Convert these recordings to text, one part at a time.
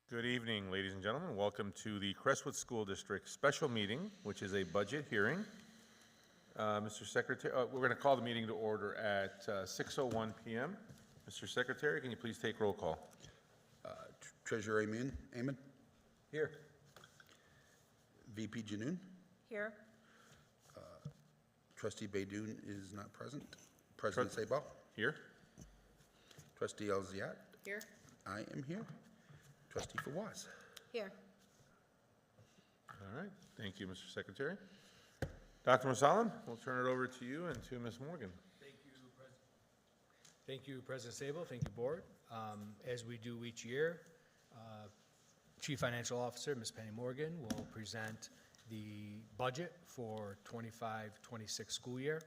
Good evening, ladies and gentlemen. Welcome to the Crestwood School District special meeting, which is a budget hearing. Mr. Secretary, we're going to call the meeting to order at 6:01 p.m. Mr. Secretary, can you please take roll call? Treasurer Amon? Here. VP Janoon? Here. Trustee Baydoun is not present. President Sabal? Here. Trustee Elziat? Here. I am here. Trustee Fawaz? Here. All right. Thank you, Mr. Secretary. Dr. Masalam, we'll turn it over to you and to Ms. Morgan. Thank you, President Sable. Thank you, Board. As we do each year, Chief Financial Officer, Ms. Penny Morgan, will present the budget for 25-26 school year.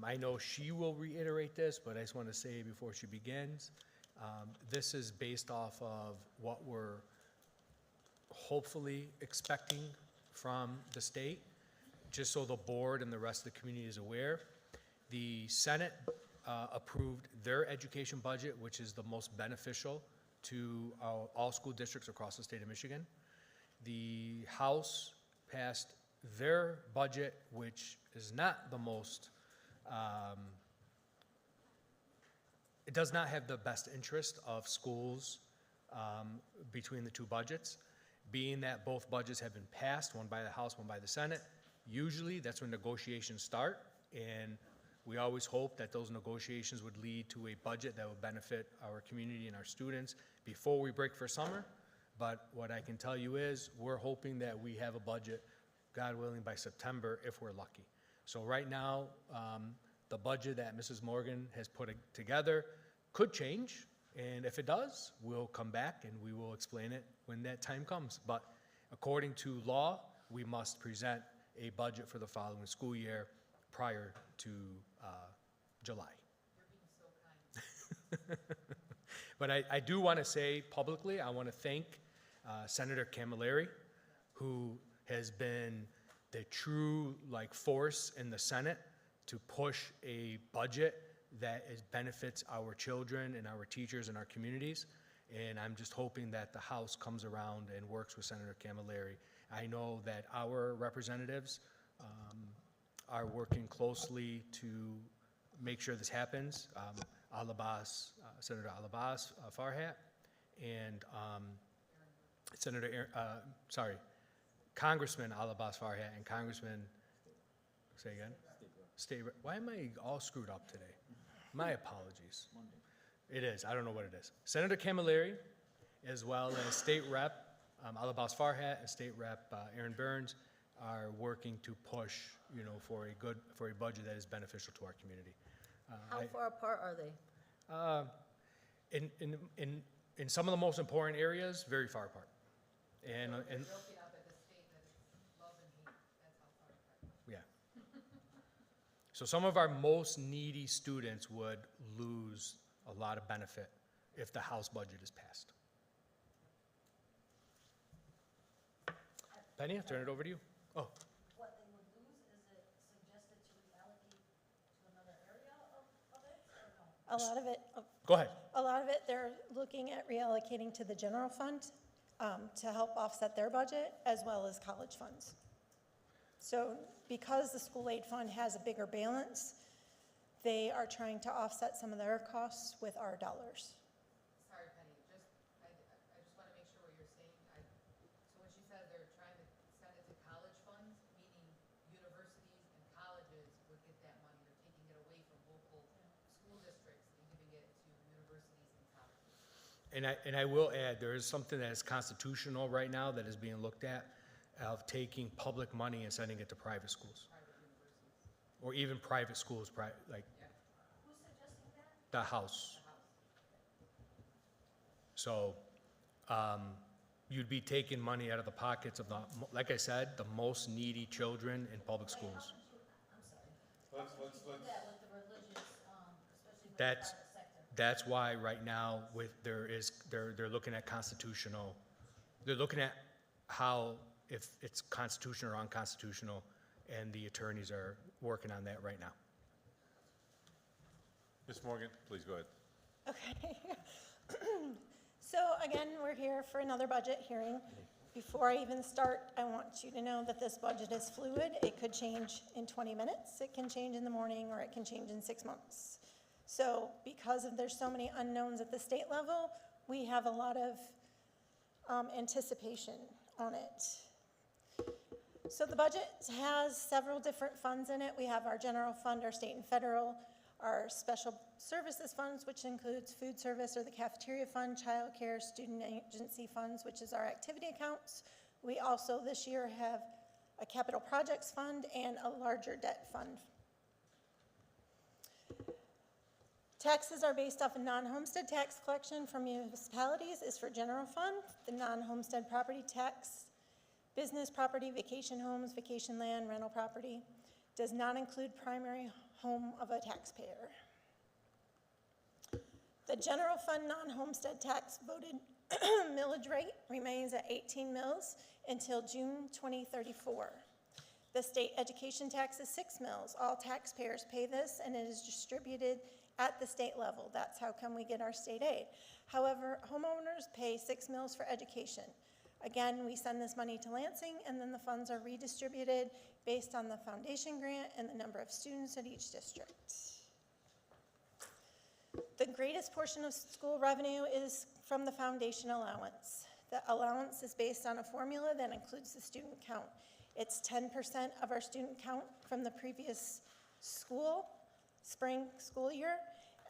I know she will reiterate this, but I just want to say before she begins, this is based off of what we're hopefully expecting from the state, just so the board and the rest of the community is aware. The Senate approved their education budget, which is the most beneficial to all school districts across the state of Michigan. The House passed their budget, which is not the most, it does not have the best interest of schools between the two budgets. Being that both budgets have been passed, one by the House, one by the Senate, usually that's when negotiations start, and we always hope that those negotiations would lead to a budget that would benefit our community and our students before we break for summer. But what I can tell you is we're hoping that we have a budget, God willing, by September if we're lucky. So right now, the budget that Mrs. Morgan has put together could change, and if it does, we'll come back and we will explain it when that time comes. But according to law, we must present a budget for the following school year prior to July. You're being so kind. But I do want to say publicly, I want to thank Senator Camilleri, who has been the true force in the Senate to push a budget that benefits our children and our teachers and our communities. And I'm just hoping that the House comes around and works with Senator Camilleri. I know that our representatives are working closely to make sure this happens. Senator Alabas Farhat and Congressman Alabas Farhat and Congressman, say again? State Rep. Why am I all screwed up today? My apologies. It is. I don't know what it is. Senator Camilleri, as well as State Rep. Alabas Farhat and State Rep. Aaron Burns are working to push, for a budget that is beneficial to our community. How far apart are they? In some of the most important areas, very far apart. And Broken up at the state that it's love and hate. That's how far apart. yeah. So some of our most needy students would lose a lot of benefit if the House budget is passed. Penny, I'll turn it over to you. Oh. What they would lose, is it suggested to reallocate to another area of it, or no? A lot of it, Go ahead. a lot of it, they're looking at reallocating to the general fund to help offset their budget, as well as college funds. So because the school aid fund has a bigger balance, they are trying to offset some of their costs with our dollars. Sorry, Penny, I just want to make sure what you're saying. So when she said they're trying to send it to college funds, meaning universities and colleges would get that money. They're taking it away from local school districts and giving it to universities and colleges. And I will add, there is something that is constitutional right now that is being looked at of taking public money and sending it to private schools. Or even private schools, Who's suggesting that? the House. So you'd be taking money out of the pockets of like I said, the most needy children in public schools. I'm sorry. Let's Do that with the religious, especially with the That's private sector. that's why right now they're looking at constitutional. They're looking at how if it's constitutional or unconstitutional, and the attorneys are working on that right now. Ms. Morgan, please go ahead. Okay. So again, we're here for another budget hearing. Before I even start, I want you to know that this budget is fluid. It could change in 20 minutes, it can change in the morning, or it can change in 6 months. So because there's so many unknowns at the state level, we have a lot of anticipation on it. So the budget has several different funds in it. We have our general fund, our state and federal, our special services funds, which includes food service or the cafeteria fund, child care, student agency funds, which is our activity accounts. We also this year have a capital projects fund and a larger debt fund. Taxes are based off a non-homestead tax collection from municipalities is for general fund. The non-homestead property tax, business property, vacation homes, vacation land, rental property does not include primary home of a taxpayer. The general fund non-homestead tax voted millage rate remains at 18 mills until June 2034. The state education tax is 6 mills. All taxpayers pay this, and it is distributed at the state level. That's how come we get our state aid. However, homeowners pay 6 mills for education. Again, we send this money to Lansing, and then the funds are redistributed based on the foundation grant and the number of students at each district. The greatest portion of school revenue is from the foundation allowance. The allowance is based on a formula that includes the student count. It's 10% of our student count from the previous spring school year,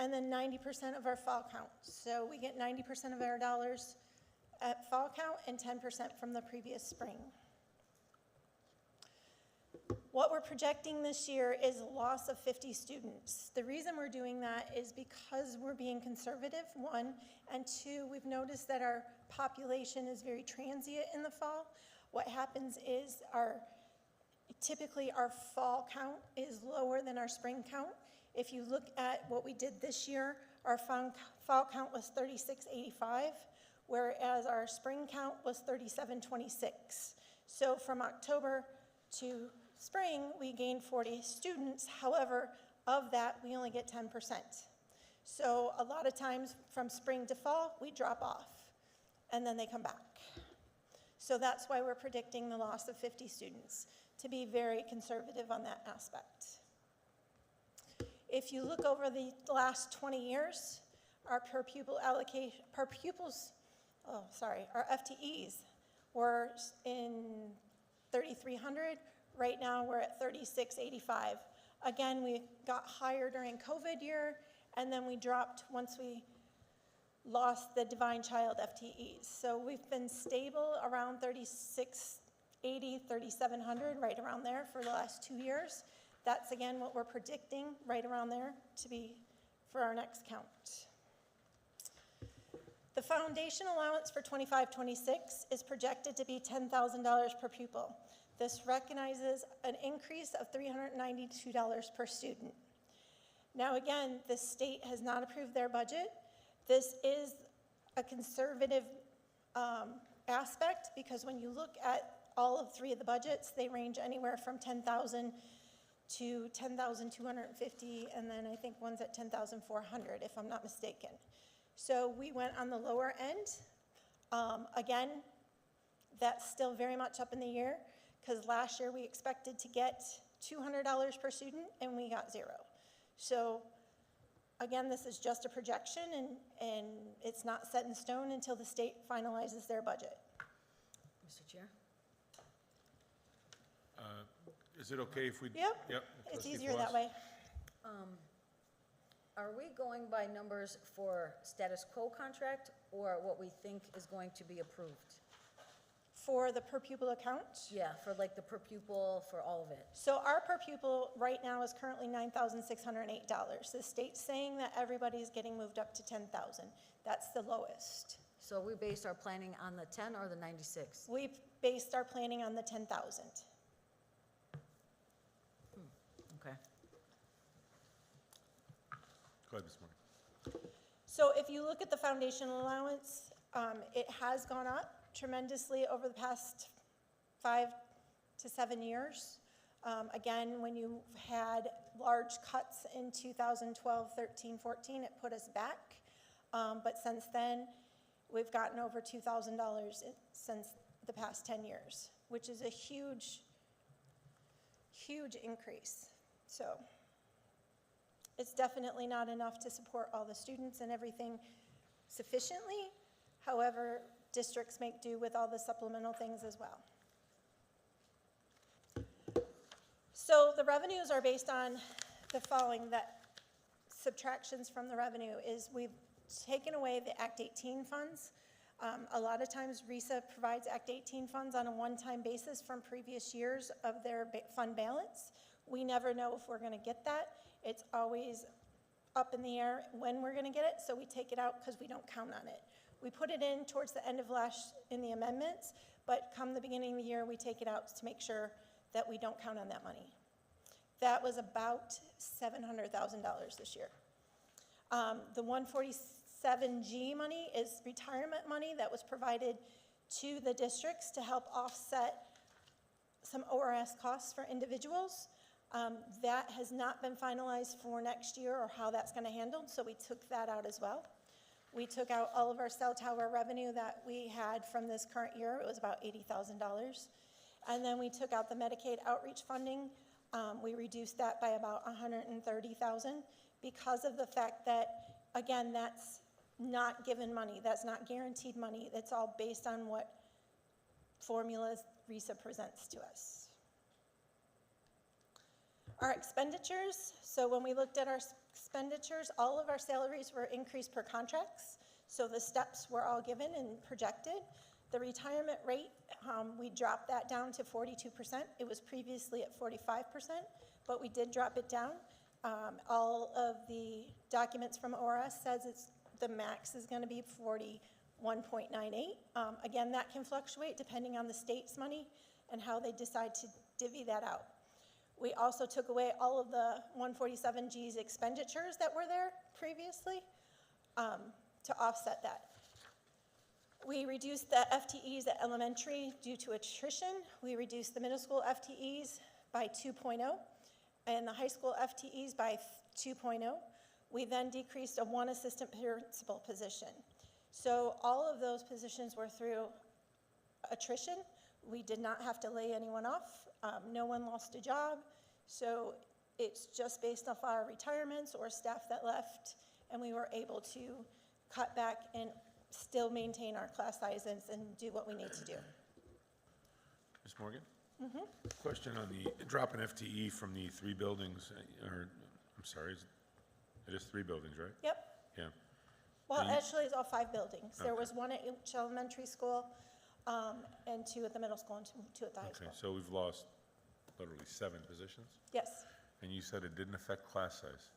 and then 90% of our fall count. So we get 90% of our dollars at fall count and 10% from the previous spring. What we're projecting this year is a loss of 50 students. The reason we're doing that is because we're being conservative, one, and two, we've noticed that our population is very transient in the fall. What happens is typically our fall count is lower than our spring count. If you look at what we did this year, our fall count was 3685, whereas our spring count was 3726. So from October to spring, we gained 40 students. However, of that, we only get 10%. So a lot of times from spring to fall, we drop off, and then they come back. So that's why we're predicting the loss of 50 students, to be very conservative on that aspect. If you look over the last 20 years, our our FTEs were in 3,300. Right now, we're at 3,685. Again, we got higher during COVID year, and then we dropped once we lost the Divine Child FTEs. So we've been stable around 3,680, 3,700, right around there for the last 2 years. That's again what we're predicting, right around there, to be for our next count. The foundation allowance for 25-26 is projected to be $10,000 per pupil. This recognizes an increase of $392 per student. Now again, the state has not approved their budget. This is a conservative aspect because when you look at all of 3 of the budgets, they range anywhere from $10,000 to $10,250, and then I think one's at $10,400, if I'm not mistaken. So we went on the lower end. Again, that's still very much up in the air because last year we expected to get $200 per student and we got 0. So again, this is just a projection and it's not set in stone until the state finalizes their budget. Mr. Chair? Is it okay if we? Yep. Yep. It's Trustee easier Fawaz? that way. Are we going by numbers for status quo contract or what we think is going to be approved? For the per pupil account? Yeah, for like the per pupil, for all of it. So our per pupil right now is currently $9,608. The state's saying that everybody's getting moved up to $10,000. That's the lowest. So we based our planning on the 10 or the 96? We based our planning on the 10,000. Okay. Go ahead, Ms. Moore. So if you look at the foundation allowance, it has gone up tremendously over the past 5 to 7 years. Again, when you had large cuts in 2012, 13, 14, it put us back. But since then, we've gotten over $2,000 since the past 10 years, which is a huge, huge increase. So it's definitely not enough to support all the students and everything sufficiently. However, districts make do with all the supplemental things as well. So the revenues are based on the following, that subtractions from the revenue is we've taken away the Act 18 funds. A lot of times RISA provides Act 18 funds on a one-time basis from previous years of their fund balance. We never know if we're gonna get that. It's always up in the air when we're gonna get it, so we take it out because we don't count on it. We put it in towards the end of in the amendments, but come the beginning of the year, we take it out to make sure that we don't count on that money. That was about $700,000 this year. The 147G money is retirement money that was provided to the districts to help offset some ORS costs for individuals. That has not been finalized for next year or how that's gonna handle, so we took that out as well. We took out all of our cell tower revenue that we had from this current year. It was about $80,000. And then we took out the Medicaid outreach funding. We reduced that by about $130,000 because of the fact that, again, that's not given money. That's not guaranteed money. It's all based on what formulas RISA presents to us. Our expenditures, so when we looked at our expenditures, all of our salaries were increased per contracts. So the steps were all given and projected. The retirement rate, we dropped that down to 42%. It was previously at 45%, but we did drop it down. All of the documents from ORS says the max is gonna be 41.98. Again, that can fluctuate depending on the state's money and how they decide to divvy that out. We also took away all of the 147G's expenditures that were there previously to offset that. We reduced the FTEs at elementary due to attrition. We reduced the middle school FTEs by 2.0 and the high school FTEs by 2.0. We then decreased a 1 assistant principal position. So all of those positions were through attrition. We did not have to lay anyone off. No one lost a job. So it's just based off our retirements or staff that left, and we were able to cut back and still maintain our class sizes and do what we need to do. Ms. Morgan? Question on the drop in FTE from the 3 buildings, or, I'm sorry, it is 3 buildings, right? Yep. Yeah. Well, And you- actually, it's all 5 buildings. There Okay. was 1 at each elementary school, and 2 at the middle school and 2 at the high Okay, school. so we've lost literally 7 positions? Yes. And you said it didn't affect class size?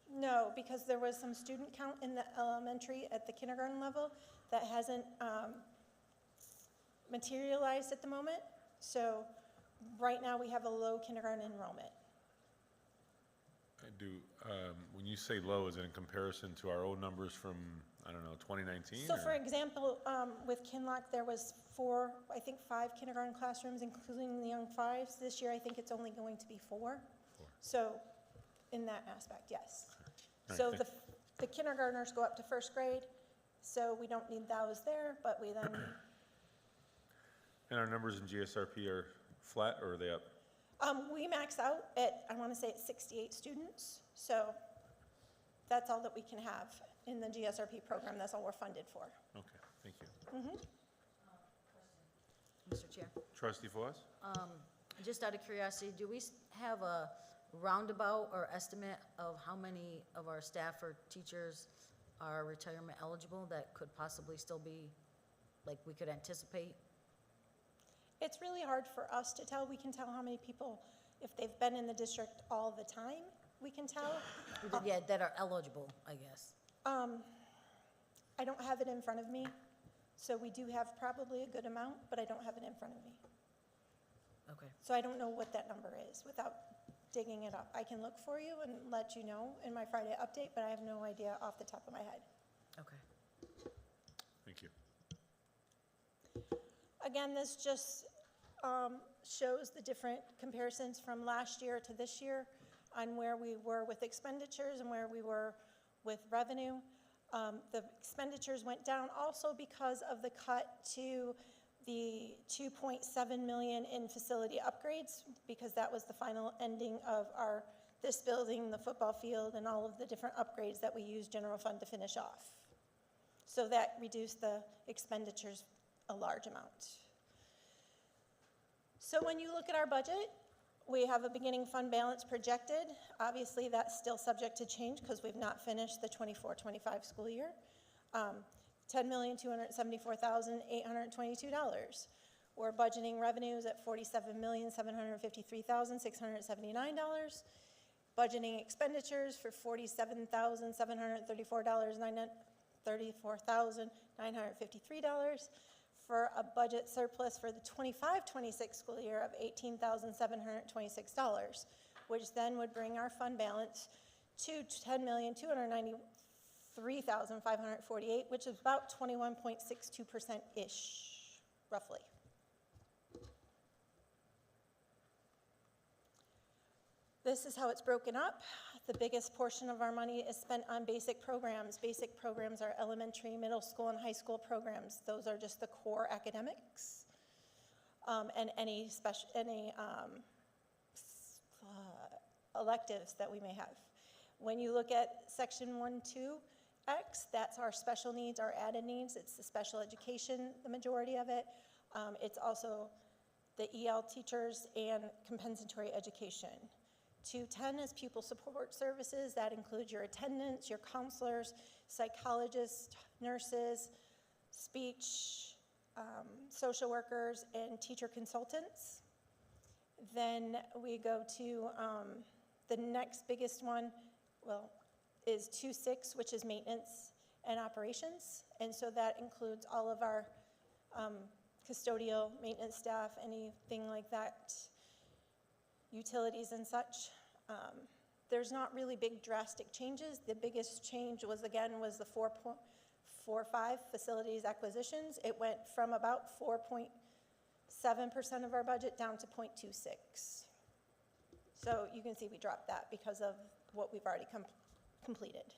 No, because there was some student count in the elementary at the kindergarten level that hasn't materialized at the moment. So right now, we have a low kindergarten enrollment. When you say low, is it in comparison to our old numbers from, I don't know, 2019? So or- for example, with Kinloch, there was 5 kindergarten classrooms, including the young 5s. This year, I think it's only going to be 4. 4. So in that aspect, yes. All right, So thank- the kindergartners go up to 1st grade, so we don't need those there, but we then, And our numbers in GSRP are flat, or are they up? we max out at, I want to say it's 68 students. So that's all that we can have in the GSRP program. That's all we're funded for. Okay, thank you. Mr. Chair, Trustee Fawaz? just out of curiosity, do we have a roundabout or estimate of how many of our staff or teachers are retirement eligible that could possibly still be, like, we could anticipate? It's really hard for us to tell. We can tell how many people, if they've been in the district all the time, we can tell. Yeah, that are eligible, I guess. I don't have it in front of me, so we do have probably a good amount, but I don't have it in front of me. Okay. So I don't know what that number is without digging it up. I can look for you and let you know in my Friday update, but I have no idea off the top of my head. Okay. Thank you. Again, this just shows the different comparisons from last year to this year on where we were with expenditures and where we were with revenue. The expenditures went down also because of the cut to the 2.7 million in facility upgrades, because that was the final ending of this building, the football field, and all of the different upgrades that we used general fund to finish off. So that reduced the expenditures a large amount. So when you look at our budget, we have a beginning fund balance projected. Obviously, that's still subject to change because we've not finished the 24-25 school year. $10,274,822. We're budgeting revenues at $47,753,679. Budgeting expenditures for $47,734,953, for a budget surplus for the 25-26 school year of $18,726, which then would bring our fund balance to $10,293,548, which is about 21.62%-ish, roughly. This is how it's broken up. The biggest portion of our money is spent on basic programs. Basic programs are elementary, middle school, and high school programs. Those are just the core academics, and any electives that we may have. When you look at section 1.2X, that's our special needs, our added needs. It's the special education, the majority of it. It's also the EL teachers and compensatory education. 210 is pupil support services. That includes your attendants, your counselors, psychologists, nurses, speech, social workers, and teacher consultants. Then we go to the next biggest one, is 2.6, which is maintenance and operations. And so that includes all of our custodial maintenance staff, anything like that, utilities and such. There's not really big drastic changes. The biggest change was the 4.45 facilities acquisitions. It went from about 4.7% of our budget down to 0.26. So you can see we dropped that because of what we've already completed.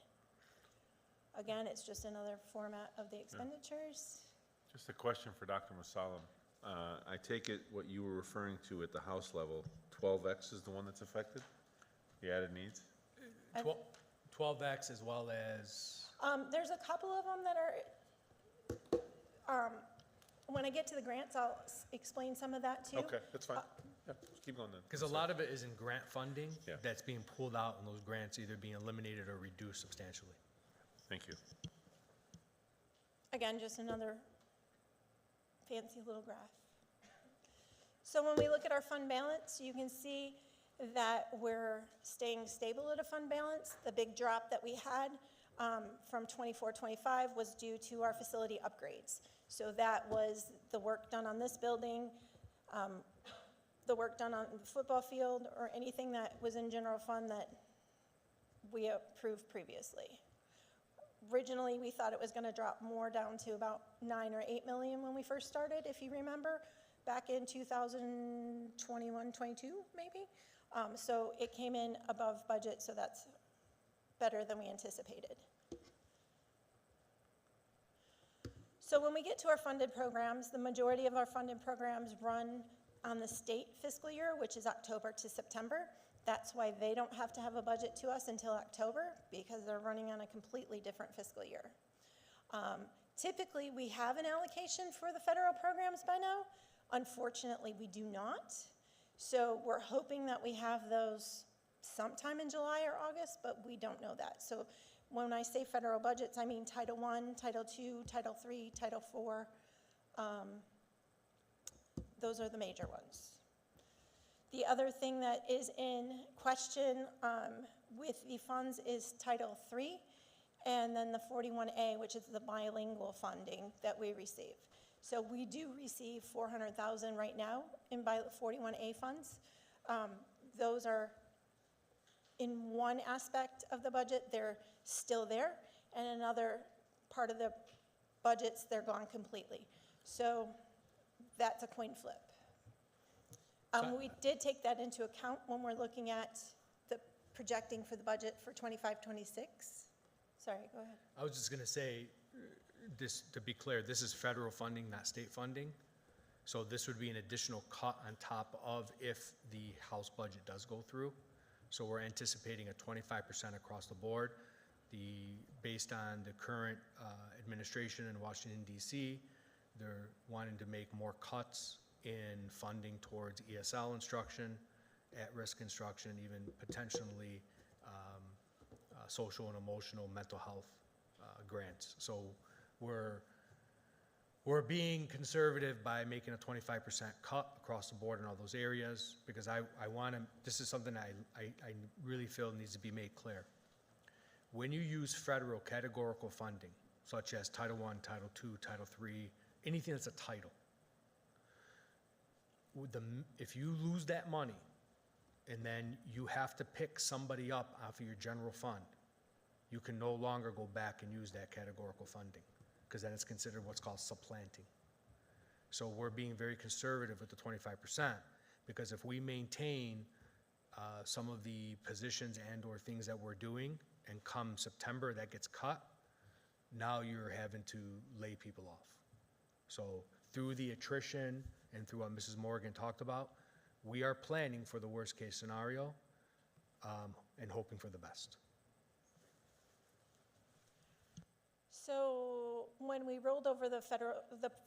Again, it's just another format of the expenditures. Just a question for Dr. Masalam. I take it what you were referring to at the house level, 12X is the one that's affected? The added needs? 12X as well as, There's a couple of them that are, when I get to the grants, I'll explain some of that too. Okay, that's fine. Yeah, just keep going then. because a lot of it is in grant funding Yeah. that's being pulled out, and those grants either being eliminated or reduced substantially. Thank you. Again, just another fancy little graph. So when we look at our fund balance, you can see that we're staying stable at a fund balance. The big drop that we had from 24-25 was due to our facility upgrades. So that was the work done on this building, the work done on the football field, or anything that was in general fund that we approved previously. Originally, we thought it was going to drop more down to about 9 or 8 million when we first started, if you remember, back in 2021, 22 maybe. So it came in above budget, so that's better than we anticipated. So when we get to our funded programs, the majority of our funded programs run on the state fiscal year, which is October to September. That's why they don't have to have a budget to us until October, because they're running on a completely different fiscal year. Typically, we have an allocation for the federal programs by now. Unfortunately, we do not. So we're hoping that we have those sometime in July or August, but we don't know that. So when I say federal budgets, I mean Title I, Title II, Title III, Title IV. Those are the major ones. The other thing that is in question with the funds is Title III, and then the 41A, which is the bilingual funding that we receive. So we do receive $400,000 right now in 41A funds. Those are in one aspect of the budget, they're still there, and another part of the budgets, they're gone completely. So that's a coin flip. We did take that into account when we're looking at the projecting for the budget for 25-26. Sorry, go ahead. I was just gonna say, this, to be clear, this is federal funding, not state funding. So this would be an additional cut on top of if the House budget does go through. So we're anticipating a 25% across the board. Based on the current administration in Washington DC, they're wanting to make more cuts in funding towards ESL instruction, at-risk instruction, even potentially social and emotional mental health grants. So we're being conservative by making a 25% cut across the board in all those areas, because I want to, this is something I really feel needs to be made clear. When you use federal categorical funding, such as Title I, Title II, Title III, anything that's a title, if you lose that money and then you have to pick somebody up off of your general fund, you can no longer go back and use that categorical funding, because then it's considered what's called supplanting. So we're being very conservative with the 25%, because if we maintain some of the positions and/or things that we're doing, and come September that gets cut, now you're having to lay people off. So through the attrition and through what Mrs. Morgan talked about, we are planning for the worst case scenario and hoping for the best. So when we rolled over the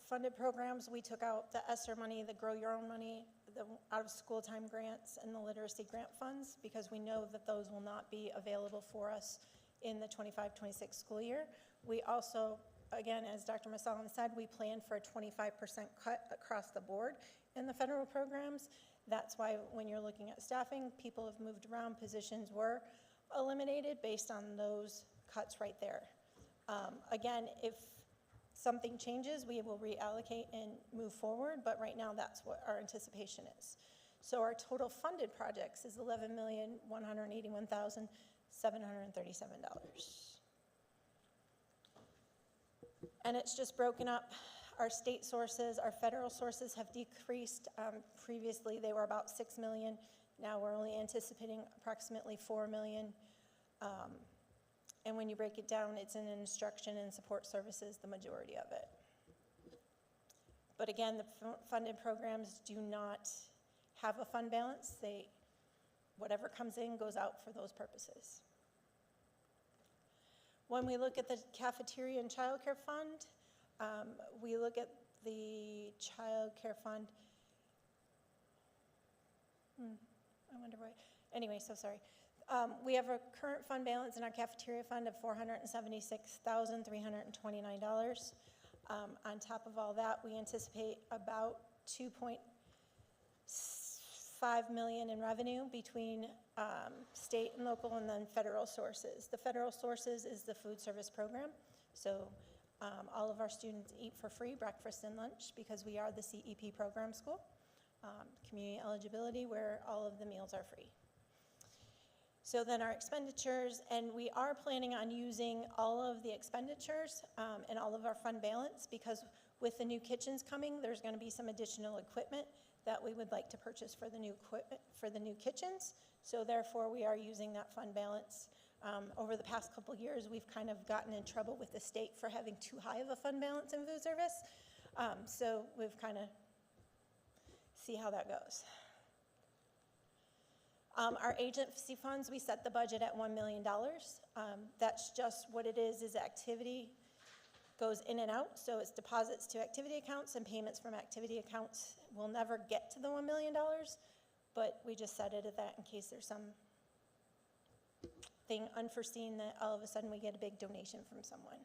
funded programs, we took out the ESSER money, the Grow Your Own money, the out-of-school time grants, and the literacy grant funds, because we know that those will not be available for us in the 25-26 school year. We also, again, as Dr. Masalam said, we plan for a 25% cut across the board in the federal programs. That's why when you're looking at staffing, people have moved around, positions were eliminated based on those cuts right there. Again, if something changes, we will reallocate and move forward, but right now that's what our anticipation is. So our total funded projects is $11,181,737. And it's just broken up. Our state sources, our federal sources have decreased. Previously, they were about $6 million. Now we're only anticipating approximately $4 million. And when you break it down, it's in instruction and support services, the majority of it. But again, the funded programs do not have a fund balance. Whatever comes in goes out for those purposes. When we look at the cafeteria and childcare fund, we look at the childcare fund. I wonder why. Anyway, so sorry. We have a current fund balance in our cafeteria fund of $476,329. On top of all that, we anticipate about $2.5 million in revenue between state and local, and then federal sources. The federal sources is the food service program. So all of our students eat for free, breakfast and lunch, because we are the CEP program school. Community eligibility, where all of the meals are free. So then our expenditures, and we are planning on using all of the expenditures and all of our fund balance, because with the new kitchens coming, there's going to be some additional equipment that we would like to purchase for the new equipment for the new kitchens. So therefore, we are using that fund balance. Over the past couple of years, we've kind of gotten in trouble with the state for having too high of a fund balance in food service. So we've kind of see how that goes. Our agency funds, we set the budget at $1 million. That's just what it is activity goes in and out. So it's deposits to activity accounts and payments from activity accounts. We'll never get to the $1 million, but we just set it at that in case there's some thing unforeseen that all of a sudden we get a big donation from someone.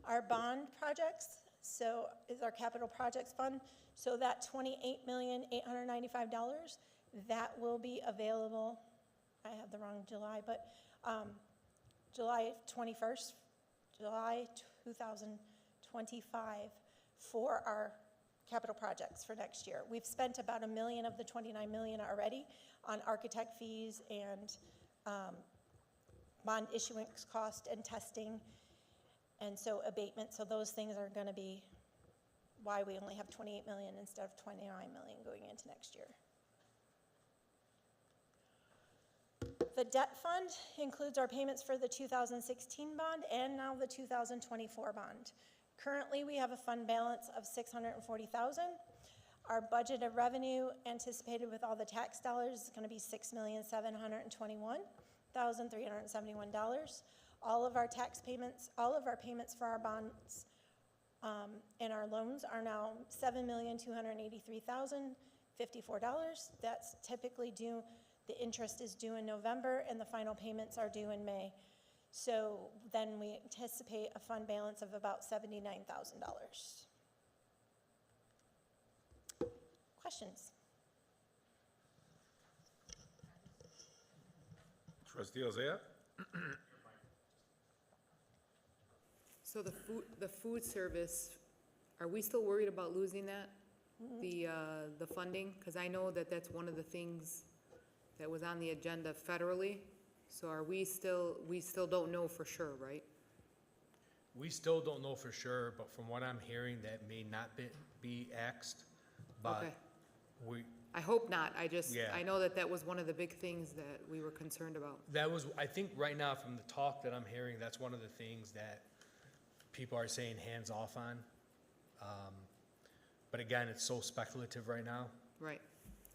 Our bond projects, so is our capital projects fund. So that $28,895, that will be available, I have the wrong July, but July 21st, July 2025 for our capital projects for next year. We've spent about $1 million of the $29 million already on architect fees and bond issuance cost and testing, and so abatement. So those things are going to be why we only have $28 million instead of $29 million going into next year. the debt fund includes our payments for the 2016 bond and now the 2024 bond. Currently, we have a fund balance of $640,000. Our budgeted revenue anticipated with all the tax dollars is going to be $6,721,371. All of our tax payments, all of our payments for our bonds and our loans are now $7,283,054. That's typically due, the interest is due in November and the final payments are due in May. So then we anticipate a fund balance of about $79,000. Questions? Trustee Elzayat? So the food service, are we still worried about losing that? The funding? Because I know that that's one of the things that was on the agenda federally. So are we still don't know for sure, right? We still don't know for sure, but from what I'm hearing, that may not be axed. But Okay. we, I hope not. Yeah. I know that was one of the big things that we were concerned about. that was, I think right now from the talk that I'm hearing, that's one of the things that people are saying hands off on. But again, it's so speculative right now. Right.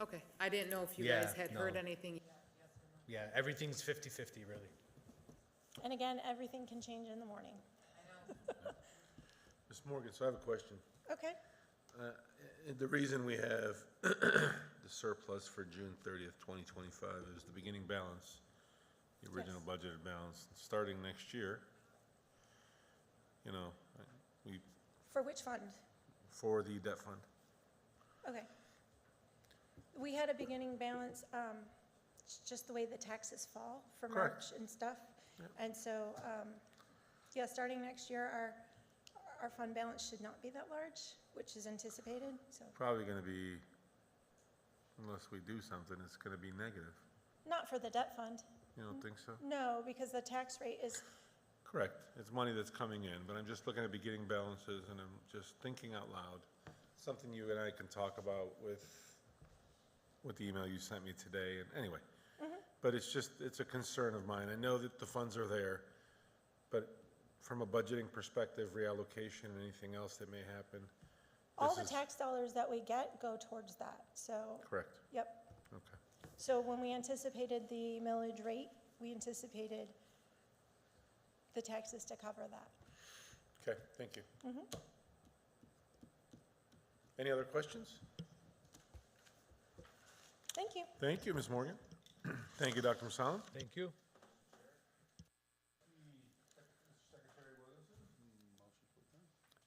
Okay. I didn't know if you Yeah, guys had heard no. anything. Yeah, everything's 50-50 really. And again, everything can change in the morning. Ms. Morgan, so I have a question. Okay. The reason we have the surplus for June 30th, 2025 is the beginning balance, the original Yes. budgeted balance. Starting next year, you know, we, For which fund? for the debt fund. Okay. We had a beginning balance, it's just the way the taxes fall for Correct. March and stuff. And so, yeah, starting next year, our fund balance should not be that large, which is anticipated, so. Probably going to be, unless we do something, it's going to be negative. Not for the debt fund. You don't think so? No, because the tax rate is, Correct. It's money that's coming in, but I'm just looking at beginning balances and I'm just thinking out loud. Something you and I can talk about with the email you sent me today, and anyway. But it's just, it's a concern of mine. I know that the funds are there, but from a budgeting perspective, reallocation, and anything else that may happen. all this the is- tax dollars that we get go towards that, so, Correct. yep. Okay. So when we anticipated the millage rate, we anticipated the taxes to cover that. Okay, thank you. Any other questions? Thank you. Thank you, Ms. Morgan. Thank you, Dr. Masalim. Thank you.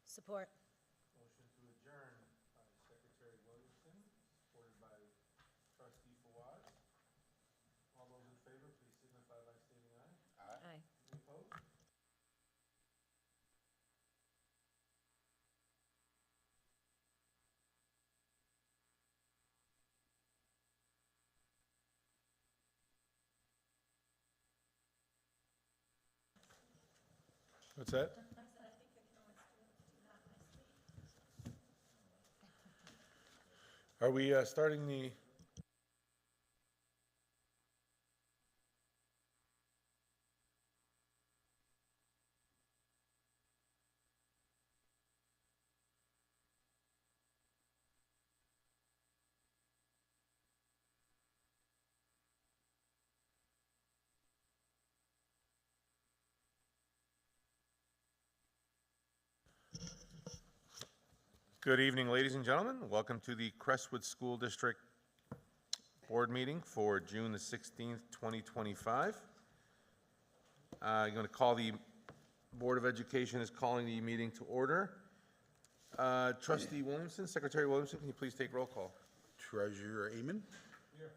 Support. Motion to adjourn by Secretary Williamson, supported by Trustee Fawaz. All those in favor, please signify by stating aye. Aye. Any opposed? What's that? Are we starting the? Good evening, ladies and gentlemen. Welcome to the Crestwood School District Board Meeting for June the 16th, 2025. I'm going to call the Board of Education is calling the meeting to order. Trustee Williamson, Secretary Williamson, can you please take roll call? Treasurer Amon? Here.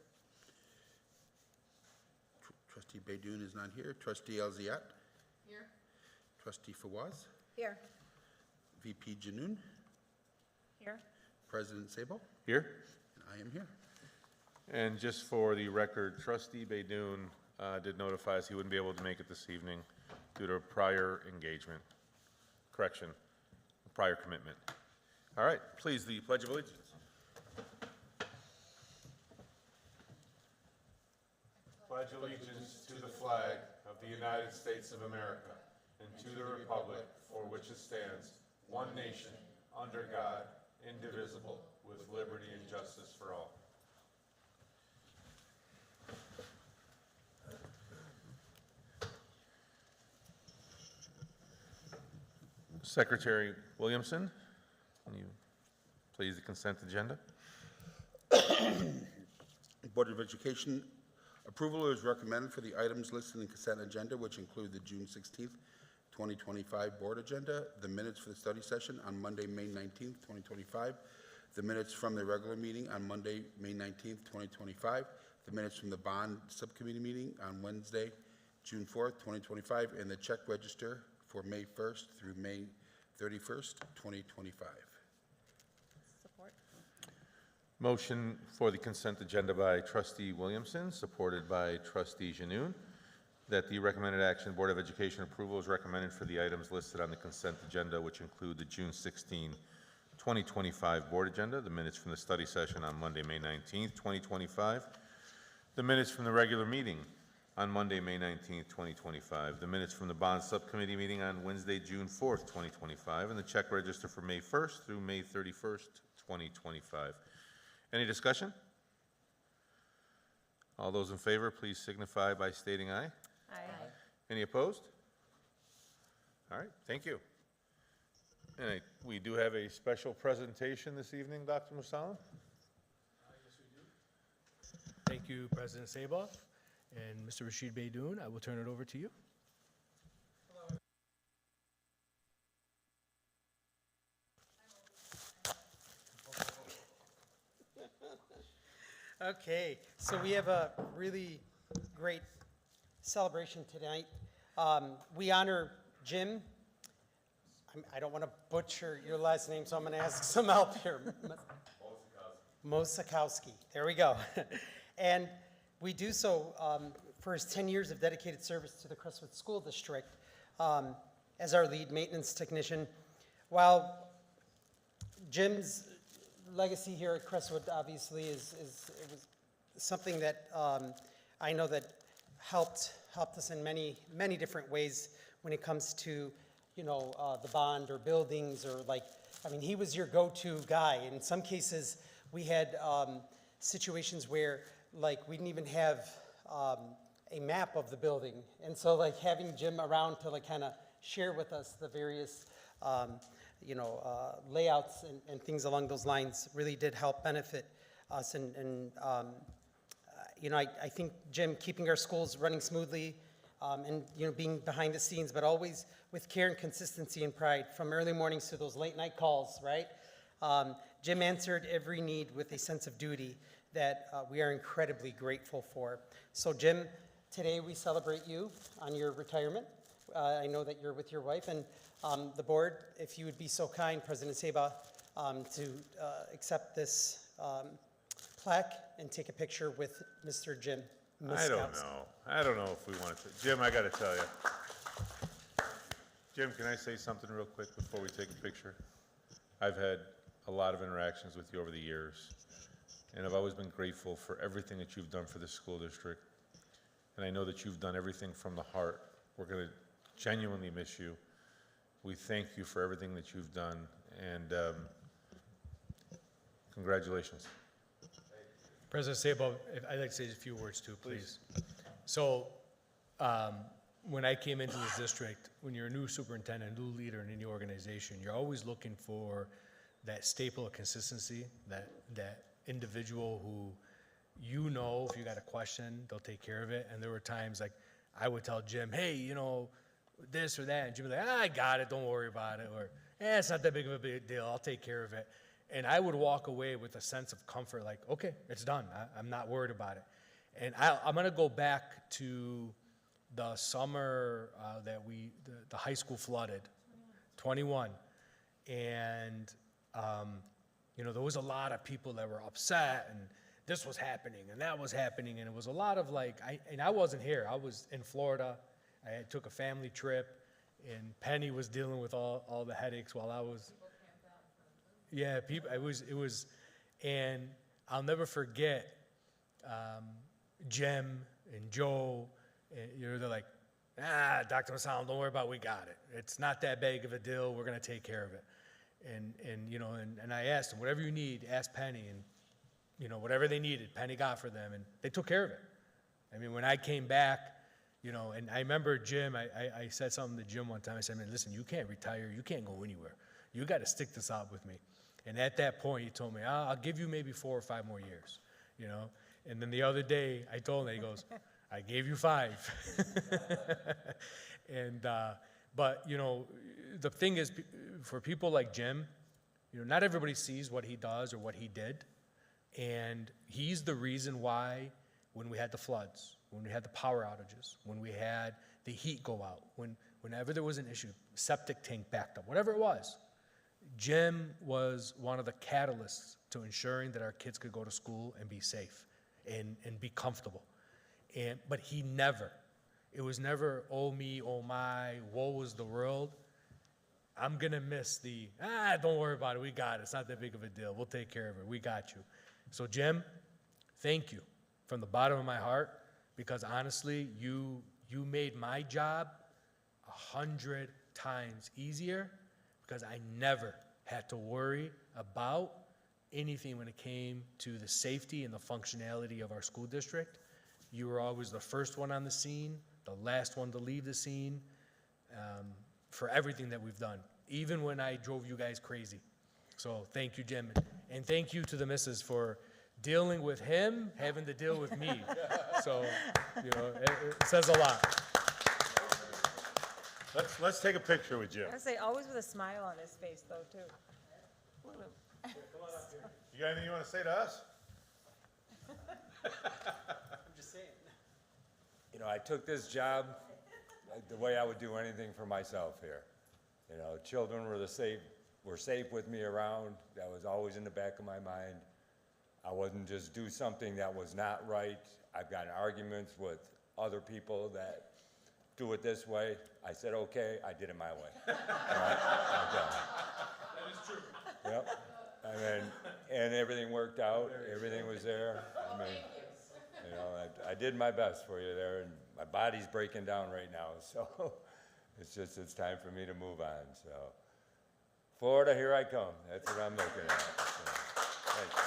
Trustee Baydoun is not here. Trustee Elzayat? Here? Trustee Fawaz? Here. VP Janoon? Here. President Sabo? Here. And I am here. And just for the record, Trustee Baydoun did notify us he wouldn't be able to make it this evening due to a prior engagement, correction, prior commitment. All right, please, the Pledge of Allegiance. Pledge pledge allegiance to the flag of the United States of America and to the republic for which it stands, one nation, under God, indivisible, with liberty and justice for all. Secretary Williamson, can you please the consent agenda? Board of Education approval is recommended for the items listed in the consent agenda, which include the June 16th, 2025 board agenda, the minutes for the study session on Monday, May 19th, 2025, the minutes from the regular meeting on Monday, May 19th, 2025, the minutes from the bond subcommittee meeting on Wednesday, June 4th, 2025, and the check register for May 1st through May 31st, 2025. Support. Motion for the consent agenda by trustee Williamson, supported by trustee Janoun, that the recommended action, Board of Education approval is recommended for the items listed on the consent agenda, which include the June 16, 2025 board agenda, the minutes from the study session on Monday, May 19th, 2025, the minutes from the regular meeting on Monday, May 19th, 2025, the minutes from the bond subcommittee meeting on Wednesday, June 4th, 2025, and the check register for May 1st through May 31st, 2025. Any discussion? All those in favor, please signify by stating aye. Aye. Any opposed? All right, thank you. And we do have a special presentation this evening, Dr. Musalam? Thank you, President Sabah. And Mr. Rashid Beydoun, I will turn it over to you. Okay, so we have a really great celebration tonight. We honor Jim. I don't want to butcher your last name, so I'm going to ask some help here. Mosakowski. There we go. And we do so for his 10 years of dedicated service to the Crestwood School District as our lead maintenance technician. While Jim's legacy here at Crestwood obviously it was something that I know that helped us in many different ways when it comes to, you know, the bond or buildings or he was your go-to guy. In some cases, we had situations where we didn't even have a map of the building. And so having Jim around to kind of share with us the various layouts and things along those lines really did help benefit us. I think Jim keeping our schools running smoothly and being behind the scenes, but always with care and consistency and pride, from early mornings to those late night calls, right? Jim answered every need with a sense of duty that we are incredibly grateful for. So Jim, today we celebrate you on your retirement. I know that you're with your wife, and the board, if you would be so kind, President Sabah, to accept this plaque and take a picture with Mr. Jim Muskowski. I don't know if we want to. Jim, I got to tell you. Jim, can I say something real quick before we take a picture? I've had a lot of interactions with you over the years, and I've always been grateful for everything that you've done for the school district. And I know that you've done everything from the heart. We're going to genuinely miss you. We thank you for everything that you've done, and congratulations. President Sabah, I'd like to say a few words too, please. So, when I came into this district, when you're a new superintendent, a new leader in any organization, you're always looking for that staple of consistency, that individual who, if you got a question, they'll take care of it. And there were times I would tell Jim, hey, this or that, and Jim would be like, I got it, don't worry about it, or it's not that big of a big deal, I'll take care of it. And I would walk away with a sense of comfort, okay, it's done, I'm not worried about it. And I'm gonna go back to the summer that the high school flooded, 21. And, there was a lot of people that were upset, and this was happening, and that was happening, and it was a lot of I wasn't here, I was in Florida. I took a family trip, and Penny was dealing with all the headaches while I was. Yeah, it was, and I'll never forget Jim and Joe, and, they're like, Dr. Masalam, don't worry about it, we got it. It's not that big of a deal, we're gonna take care of it. And I asked them, whatever you need, ask Penny, and, whatever they needed, Penny got for them, and they took care of it. I mean, when I came back, and I remember Jim, I said something to Jim one time, I said, man, listen, you can't retire, you can't go anywhere. You gotta stick this out with me. And at that point, he told me, I'll give you maybe 4 or 5 more years, And then the other day, I told him, he goes, I gave you 5. But, the thing is, for people like Jim, not everybody sees what he does or what he did. And he's the reason why when we had the floods, when we had the power outages, when we had the heat go out, whenever there was an issue, septic tank backed up, whatever it was, Jim was one of the catalysts to ensuring that our kids could go to school and be safe and be comfortable. But it was never, oh me, oh my, woe is the world. I'm gonna miss don't worry about it, we got it, it's not that big of a deal, we'll take care of it, we got you. So Jim, thank you from the bottom of my heart, because honestly, you made my job 100 times easier, because I never had to worry about anything when it came to the safety and the functionality of our school district. You were always the first one on the scene, the last one to leave the scene, for everything that we've done, even when I drove you guys crazy. So thank you, Jim. And thank you to the missus for dealing with him, having to deal with me. So, it says a lot. Let's take a picture with Jim. I say always with a smile on his face, though, too. You got anything you want to say to us? I'm just saying. I took this job the way I would do anything for myself here. Children were safe with me around. That was always in the back of my mind. I wouldn't just do something that was not right. I've gotten arguments with other people that do it this way. I said, okay, I did it my way. All right? Okay. That is true. Yep. And everything worked out. Everything was there. I did my best for you there, and my body's breaking down right now, so it's time for me to move on. So, Florida, here I come. That's what I'm looking at. So, thank you.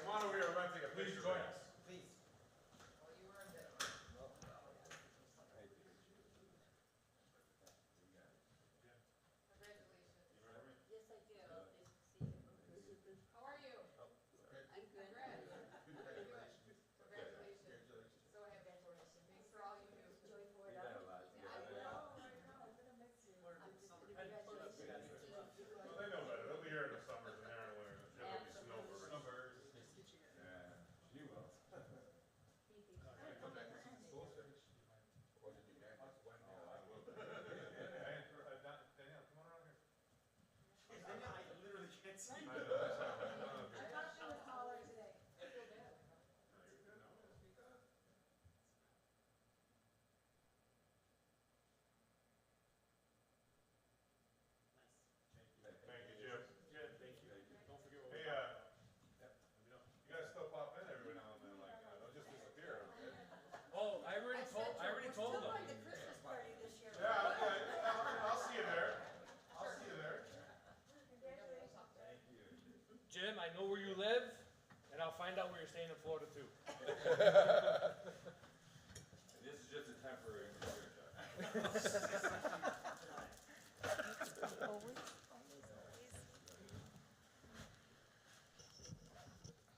Come on over here, we're going to take a picture. Please join us. They know better. They'll be here in the summers and there in the winters. There'll be snowbirds. Yeah, she will. Danielle, come on around here. I literally can't see. Thank you, Jim. Thank you. Don't forget what. Hey, you guys still pop in every now and then, don't just disappear, okay? Oh, I already told them. Yeah, okay. I'll see you there. I'll see you there. Jim, I know where you live, and I'll find out where you're staying in Florida, too. This is just a temporary career job.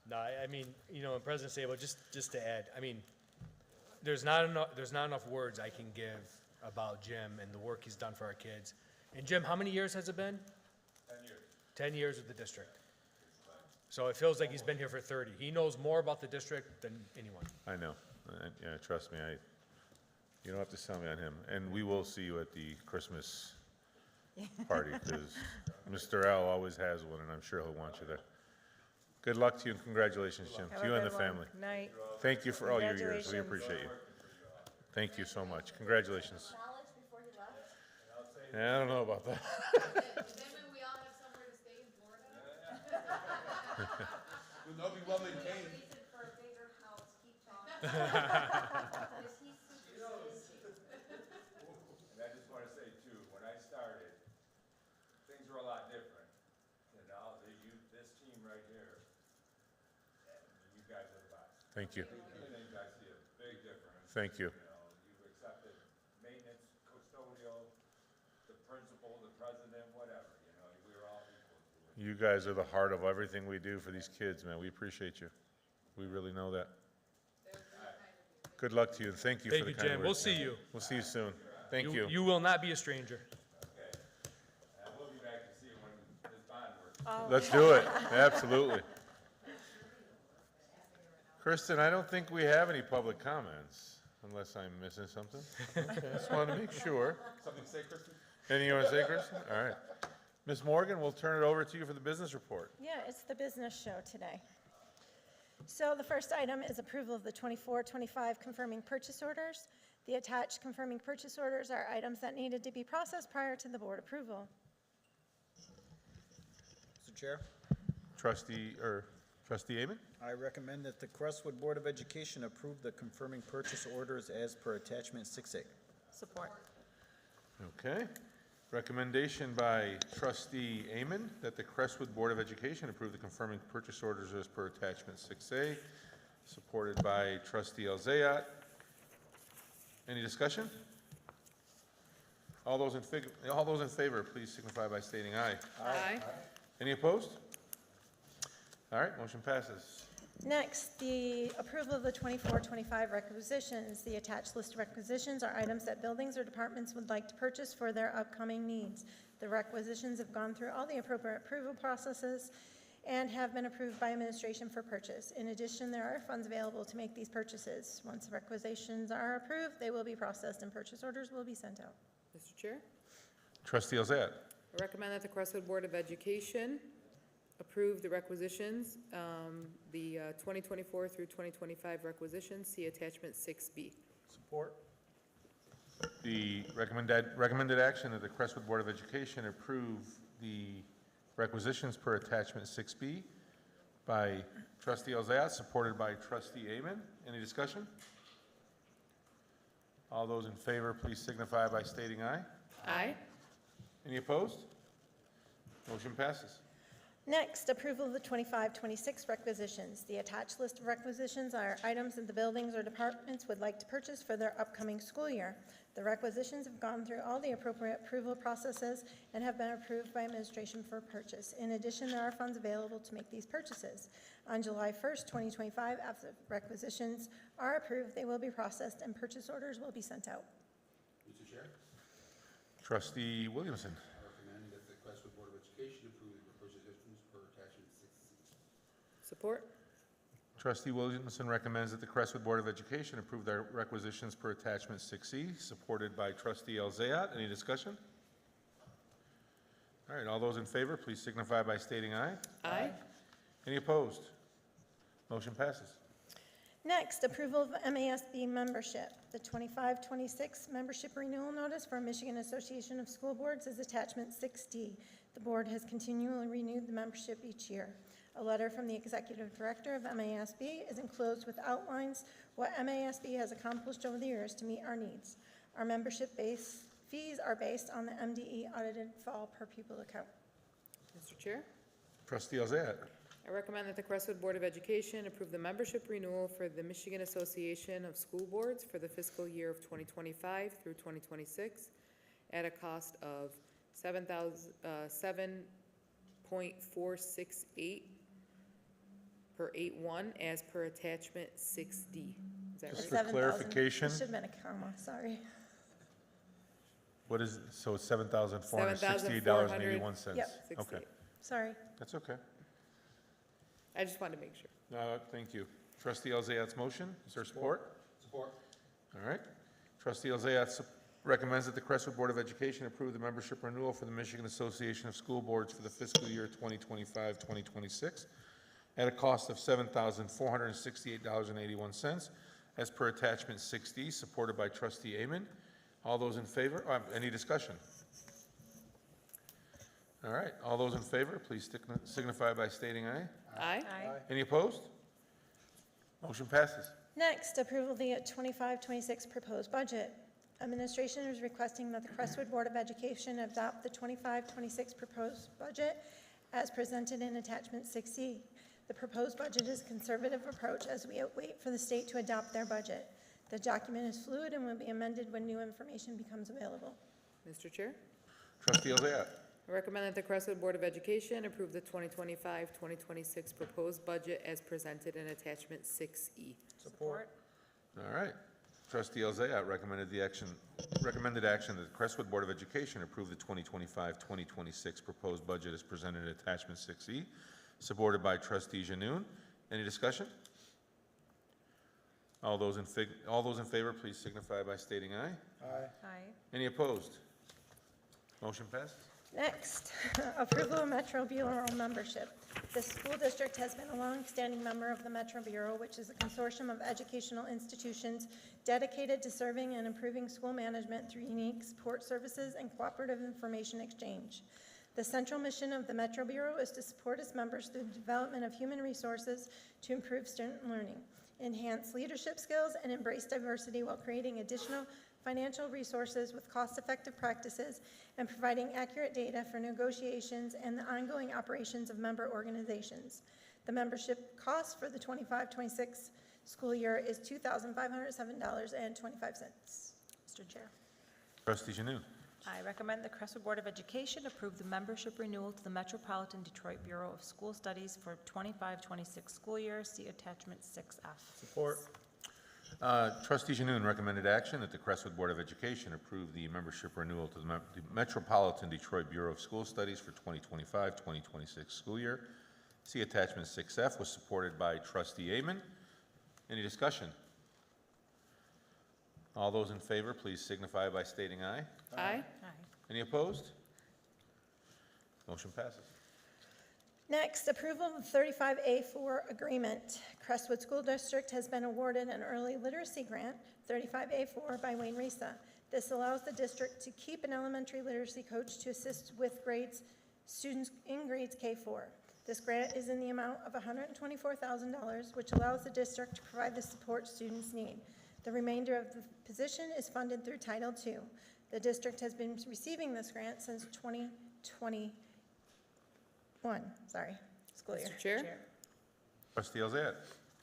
No, I mean, and President Sabo, just to add, I mean, there's not enough words I can give about Jim and the work he's done for our kids. And Jim, how many years has it been? 10 years. 10 years with the district. So it feels like he's been here for 30. He knows more about the district than anyone. I know. Yeah, trust me. You don't have to sell me on him. And we will see you at the Christmas party, because Mr. L always has one, and I'm sure he'll want you there. Good luck to you, and congratulations, Jim, Have to a you and the good one. family. Night. Thank you for all your years. We Congratulations. appreciate you. Thank you so much. Congratulations. Knowledge before he left? Yeah, I don't know about that. Then when we all have somewhere to stay in Florida? They'll be well maintained. Reason for a bigger house, keep talking. Thank you. I think I see a big difference. Thank you. You know, you've accepted maintenance, custodial, the principal, the president, whatever, you know, we're all equal to it. You guys are the heart of everything we do for these kids, man. We appreciate you. We really know that. Good luck to you, and thank you for Thank the you, kind Jen. words. We'll see you. We'll see you soon. Thank you. You will not be a stranger. And we'll be back to see you when this bond works. Let's do it. Absolutely. Kristen, I don't think we have any public comments, unless I'm missing something. Okay, just wanted to make sure. Something to say, Kristen? Anything you want to say, Kristen? All right. Ms. Morgan, we'll turn it over to you for the business report. Yeah, it's the business show today. So the first item is approval of the 24-25 confirming purchase orders. The attached confirming purchase orders are items that needed to be processed prior to the board approval. Mr. Chair, Trustee Amen? I recommend that the Crestwood Board of Education approve the confirming purchase orders as per attachment 6A. Support. Okay. Recommendation by trustee Amen that the Crestwood Board of Education approve the confirming purchase orders as per attachment 6A, supported by trustee Elzayat. Any discussion? All those in favor, please signify by stating aye. Aye. Any opposed? All right, motion passes. Next, the approval of the 24-25 requisitions. The attached list of requisitions are items that buildings or departments would like to purchase for their upcoming needs. The requisitions have gone through all the appropriate approval processes and have been approved by administration for purchase. In addition, there are funds available to make these purchases. Once the requisitions are approved, they will be processed and purchase orders will be sent out. Mr. Chair, Trustee Elzayat. I recommend that the Crestwood Board of Education approve the requisitions, the 2024 through 2025 requisitions, see attachment 6B. Support. The recommended action of the Crestwood Board of Education approve the requisitions per attachment 6B by trustee Elzayat, supported by trustee Amen. Any discussion? All those in favor, please signify by stating aye. Aye. Any opposed? Motion passes. Next, approval of the 25-26 requisitions. The attached list of requisitions are items that the buildings or departments would like to purchase for their upcoming school year. The requisitions have gone through all the appropriate approval processes and have been approved by administration for purchase. In addition, there are funds available to make these purchases. On July 1st, 2025, after requisitions are approved, they will be processed and purchase orders will be sent out. Mr. Chair, Trustee Williamson. I recommend that the Crestwood Board of Education approve the requisitions per attachment 6C. Support. Trustee Williamson recommends that the Crestwood Board of Education approve their requisitions per attachment 6E, supported by trustee Elzayat. Any discussion? All right, all those in favor, please signify by stating aye. Aye. Any opposed? Motion passes. Next, approval of MASB membership. The 25-26 membership renewal notice for Michigan Association of School Boards is attachment 6D. The board has continually renewed the membership each year. A letter from the executive director of MASB is enclosed with outlines what MASB has accomplished over the years to meet our needs. Our membership fees are based on the MDE audited fall per pupil account. Mr. Chair, Trustee Elzayat. I recommend that the Crestwood Board of Education approve the membership renewal for the Michigan Association of School Boards for the fiscal year of 2025 through 2026 at a cost of $7.468 per 8/1 as per attachment 6D. Is that Just right? for clarification, It should have been a comma, sorry. what is, so it's $7,468.81? Yep. Okay, Sorry. that's okay. I just wanted to make sure. No, thank you. Trustee Elzayat's motion, is there support? Support. All right. Trustee Elzayat recommends that the Crestwood Board of Education approve the membership renewal for the Michigan Association of School Boards for the fiscal year 2025-2026 at a cost of $7,468.81 as per attachment 6D, supported by trustee Amen. All those in favor, any discussion? All right, all those in favor, please signify by stating aye. Aye. Any opposed? Motion passes. Next, approval of the 25-26 proposed budget. Administration is requesting that the Crestwood Board of Education adopt the 25-26 proposed budget as presented in attachment 6E. The proposed budget is a conservative approach as we wait for the state to adopt their budget. The document is fluid and will be amended when new information becomes available. Mr. Chair, Trustee Elzayat. I recommend that the Crestwood Board of Education approve the 2025-2026 proposed budget as presented in attachment 6E. Support. All right. Trustee Elzayat recommended action that the Crestwood Board of Education approve the 2025-2026 proposed budget as presented in attachment 6E, supported by Trustee Janoun. Any discussion? All those in favor, please signify by stating aye. Aye. Any opposed? Motion passes. Next, approval of Metro Bureau membership. The school district has been a long-standing member of the Metro Bureau, which is a consortium of educational institutions dedicated to serving and improving school management through unique support services and cooperative information exchange. The central mission of the Metro Bureau is to support its members through the development of human resources to improve student learning, enhance leadership skills, and embrace diversity while creating additional financial resources with cost-effective practices and providing accurate data for negotiations and the ongoing operations of member organizations. The membership cost for the 25-26 school year is $2,507.25. Mr. Chair. Trustee Janoun. I recommend the Crestwood Board of Education approve the membership renewal to the Metropolitan Detroit Bureau of School Studies for 25-26 school year. See attachment 6F. Support. Trustee Janoun recommended action that the Crestwood Board of Education approve the membership renewal to the Metropolitan Detroit Bureau of School Studies for 2025-2026 school year. See attachment 6F, was supported by Trustee Amon. Any discussion? All those in favor, please signify by stating aye. Aye. Any opposed? Motion passes. Next, approval of 35A4 agreement. Crestwood School District has been awarded an early literacy grant, 35A4, by Wayne Risa. This allows the district to keep an elementary literacy coach to assist with students in grades K4. This grant is in the amount of $124,000, which allows the district to provide the support students need. The remainder of the position is funded through Title II. The district has been receiving this grant since 2021, school year. Mr. Chair, Trustee Elzayat.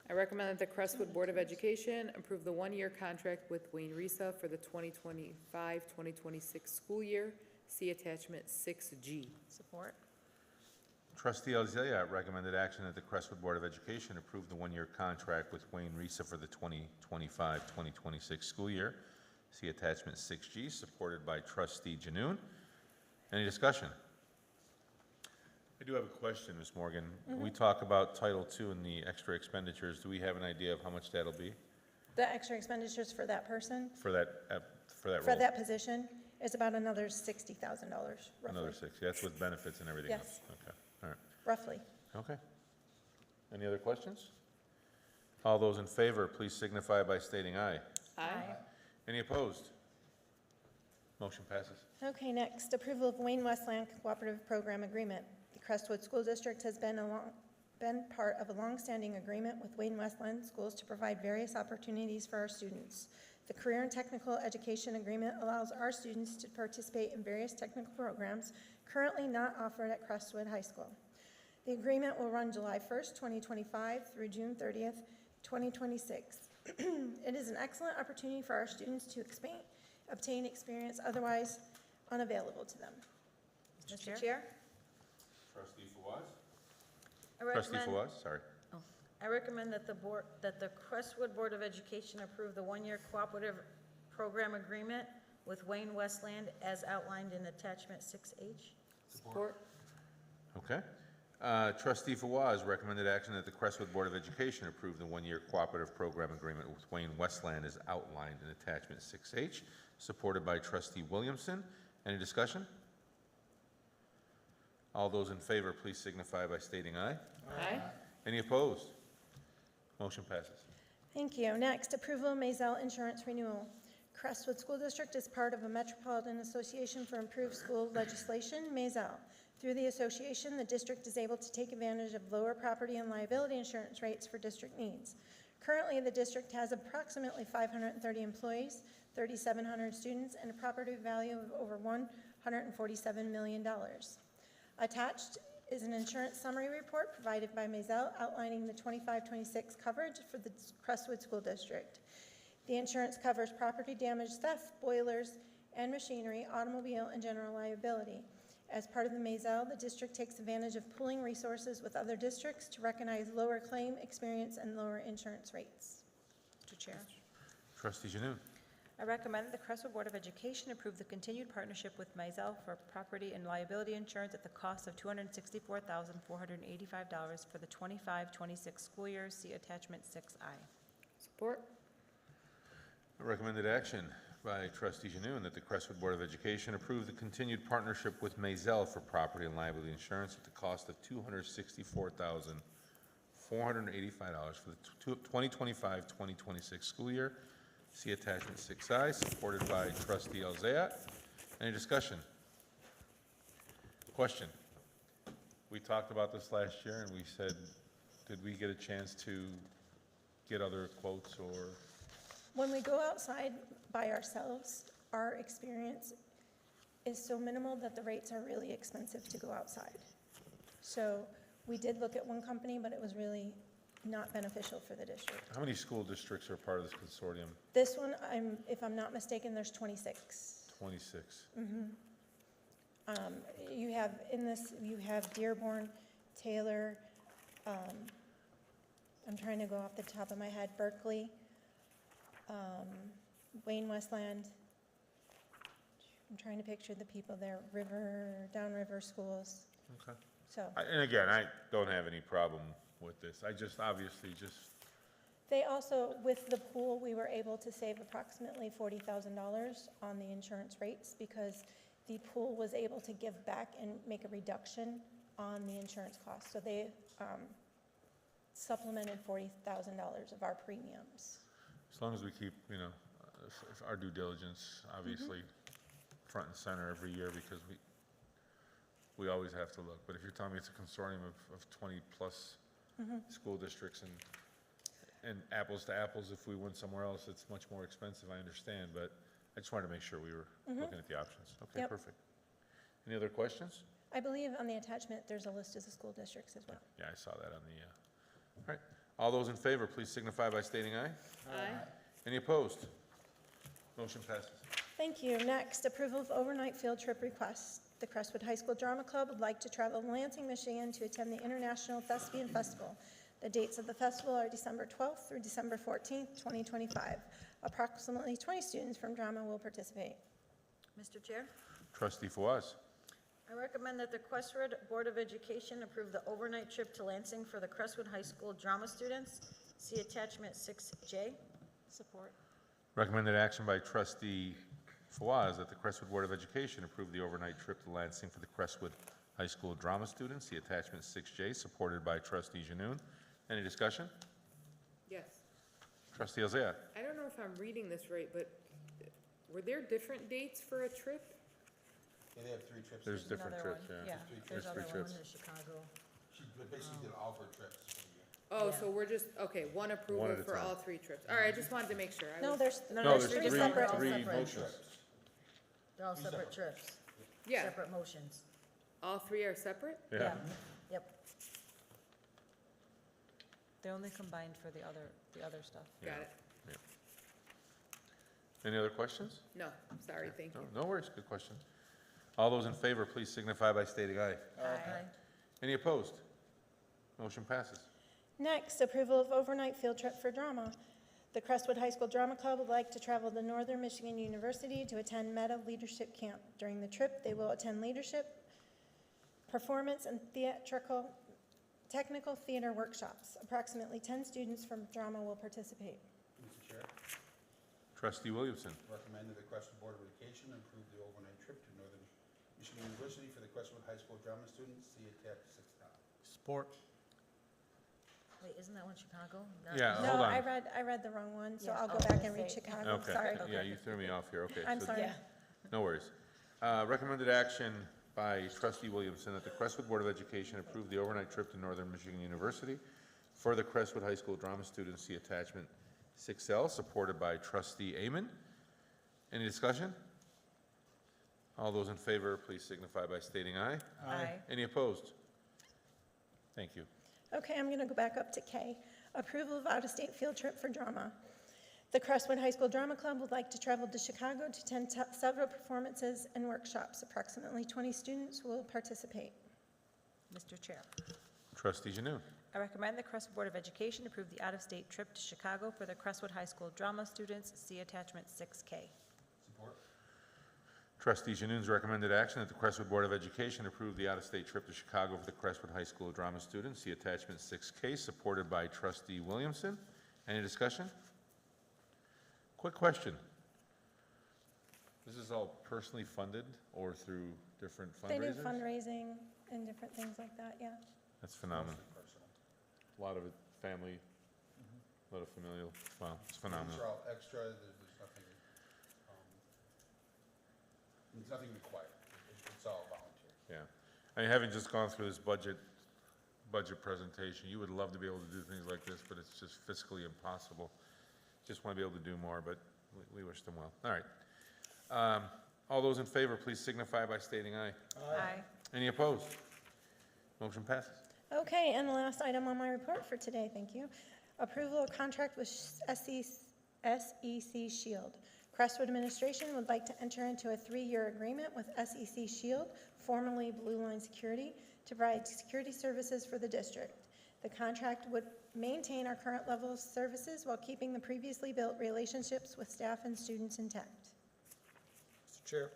I recommend that the Crestwood Board of Education approve the one-year contract with Wayne Risa for the 2025-2026 school year. See attachment 6G. Support. Trustee Elzayat recommended action that the Crestwood Board of Education approve the one-year contract with Wayne Risa for the 2025-2026 school year. See attachment 6G, supported by Trustee Janoun. Any discussion? I do have a question, Ms. Morgan. We talk about Title II and the extra expenditures. Do we have an idea of how much that'll be The extra expenditures for that person, for that role? for that position, is about another $60,000, roughly. Another 60. That's with benefits and everything Yes. else. Okay. All right. Roughly. Okay. Any other questions? All those in favor, please signify by stating aye. Aye. Any opposed? Motion passes. Okay, next, approval of Wayne Westland Cooperative Program Agreement. The Crestwood School District has been part of a longstanding agreement with Wayne Westland Schools to provide various opportunities for our students. The Career and Technical Education Agreement allows our students to participate in various technical programs currently not offered at Crestwood High School. The agreement will run July 1st, 2025 through June 30th, 2026. It is an excellent opportunity for our students to obtain experience otherwise unavailable to them. Mr. Chair? Trustee Fawaz? I Sorry. recommend that the Crestwood Board of Education approve the one-year cooperative program agreement with Wayne Westland as outlined in attachment 6H. Support. Okay. Trustee Fawaz recommended action that the Crestwood Board of Education approve the one-year cooperative program agreement with Wayne Westland as outlined in attachment 6H, supported by Trustee Williamson. Any discussion? All those in favor, please signify by stating aye. Aye. Any opposed? Motion passes. Thank you. Next, approval of Maisel Insurance Renewal. Crestwood School District is part of a Metropolitan Association for Improved School Legislation, Maisel. Through the association, the district is able to take advantage of lower property and liability insurance rates for district needs. Currently, the district has approximately 530 employees, 3,700 students, and a property value of over $147 million. Attached is an insurance summary report provided by Maisel outlining the 25-26 coverage for the Crestwood School District. The insurance covers property damage, theft, boilers and machinery, automobile, and general liability. As part of the Maisel, the district takes advantage of pooling resources with other districts to recognize lower claim experience and lower insurance rates. Mr. Chair. Trustee Janu. I recommend that the Crestwood Board of Education approve the continued partnership with Mizell for property and liability insurance at the cost of $264,485 for the 25-26 school year. See attachment 6I. Support. Recommended action by Trustee Janu that the Crestwood Board of Education approve the continued partnership with Maisel for property and liability insurance at the cost of $264,485 for the 2025-2026 school year. See attachment 6I, supported by Trustee Elzayat. Any discussion? Question. We talked about this last year, and we said, did we get a chance to get other quotes or? When we go outside by ourselves, our experience is so minimal that the rates are really expensive to go outside. So we did look at one company, but it was really not beneficial for the district. How many school districts are part of this consortium? This one, if I'm not mistaken, there's 26. 26. You have, in this, you have Dearborn, Taylor, I'm trying to go off the top of my head, Berkeley, Wayne Westland. I'm trying to picture the people there, downriver schools. Okay. So And again, I don't have any problem with this. I just, obviously, they also, with the pool, we were able to save approximately $40,000 on the insurance rates because the pool was able to give back and make a reduction on the insurance costs. So they supplemented $40,000 of our premiums. as long as we keep, if our due diligence, obviously, front and center every year, because we always have to look. But if you're telling me it's a consortium of 20-plus school districts and apples to apples, if we went somewhere else, it's much more expensive, I understand, but I just wanted to make sure we were looking at the options. Okay, Yep. perfect. Any other questions? I believe on the attachment, there's a list of the school districts as well. Yeah, I saw that on the, all right. All those in favor, please signify by stating aye. Aye. Any opposed? Motion passes. Thank you. Next, approval of overnight field trip request. The Crestwood High School Drama Club would like to travel to Lansing, Michigan to attend the International Thespian Festival. The dates of the festival are December 12th through December 14th, 2025. Approximately 20 students from drama will participate. Mr. Chair, Trustee Fawaz. I recommend that the Crestwood Board of Education approve the overnight trip to Lansing for the Crestwood High School drama students. See attachment 6J. Support. Recommended action by Trustee Fawaz that the Crestwood Board of Education approve the overnight trip to Lansing for the Crestwood High School drama students. See attachment 6J, supported by Trustee Janoon. Any discussion? Yes. Trustee Elzayat. I don't know if I'm reading this right, but were there different dates for a trip? Yeah, they have 3 trips. There's different Another trips, one. yeah. There's There's other 3 one trips. in Chicago. She basically did all of her trips for the year. Oh, Yeah. so we're just, okay, one approval at a for time. all 3 trips. All right, I just wanted to make sure. No, there's there's three three- separate. three Separate. motions. They're all separate trips, Yeah, separate motions. all 3 are separate? Yeah. Yep. They only combined for the other stuff. Got it. Any other questions? No, sorry, thank you. No worries, good question. All those in favor, please signify by stating aye. Aye. Any opposed? Motion passes. Next, approval of overnight field trip for drama. The Crestwood High School Drama Club would like to travel to Northern Michigan University to attend Meta Leadership Camp. During the trip, they will attend leadership, performance, and technical theater workshops. Approximately 10 students from drama will participate. Mr. Chair, Trustee Williamson. recommend that the Crestwood Board of Education approve the overnight trip to Northern Michigan University for the Crestwood High School drama students. See attached 6I. Support. Wait, isn't that one Chicago? Yeah, No, hold on. I read the wrong one, so Yeah, I'll I go was back gonna and read say- Chicago. Okay, Sorry. yeah, you threw me off here, okay. I'm so- sorry. No worries. Recommended action by Trustee Williamson that the Crestwood Board of Education approve the overnight trip to Northern Michigan University for the Crestwood High School drama students. See attachment 6L, supported by Trustee Amon. Any discussion? All those in favor, please signify by stating aye. Aye. Any opposed? Thank you. Okay, I'm going to go back up to K. Approval of out-of-state field trip for drama. The Crestwood High School Drama Club would like to travel to Chicago to attend several performances and workshops. Approximately 20 students will participate. Mr. Chair, Trustee Janu. I recommend the Crestwood Board of Education approve the out-of-state trip to Chicago for the Crestwood High School drama students. See attachment 6K. Trustee Janu's recommended action that the Crestwood Board of Education approve the out-of-state trip to Chicago for the Crestwood High School drama students. See attachment 6K, supported by Trustee Williamson. Any discussion? Quick question. This is all personally funded or through different They do fundraisers? fundraising and different things like that, yeah. That's phenomenal. A lot of it family, a lot of familial. Wow, it's phenomenal. These are all extra, there's nothing required. It's all volunteer. Yeah. I mean, having just gone through this budget presentation, you would love to be able to do things like this, but it's just fiscally impossible. Just want to be able to do more, but we wish them well. All right. All those in favor, please signify by stating aye. Aye. Any opposed? Motion passes. Okay, and the last item on my report for today, thank you. Approval of contract with SEC Shield. Crestwood Administration would like to enter into a 3-year agreement with SEC Shield, formerly Blue Line Security, to provide security services for the district. The contract would maintain our current level of services while keeping the previously built relationships with staff and students intact. Mr. Chair,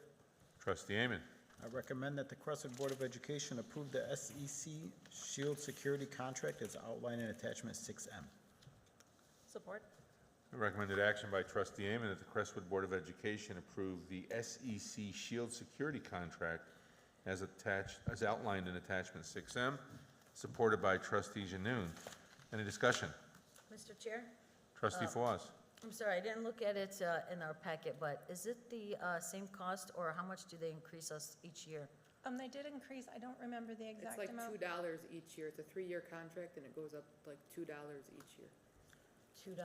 Trustee Amen. I recommend that the Crestwood Board of Education approve the SEC Shield Security Contract as outlined in attachment 6M. Support. Recommended action by Trustee Amen that the Crestwood Board of Education approve the SEC Shield Security Contract as outlined in attachment 6M, supported by Trustee Janoon. Any discussion? Mr. Chair? Trustee Fawaz. I'm sorry, I didn't look at it in our packet, but is it the same cost, or how much do they increase us each year? They did increase, I don't remember the It's exact like amount. $2 each year. It's a 3-year contract and it goes up like $2 each year. $2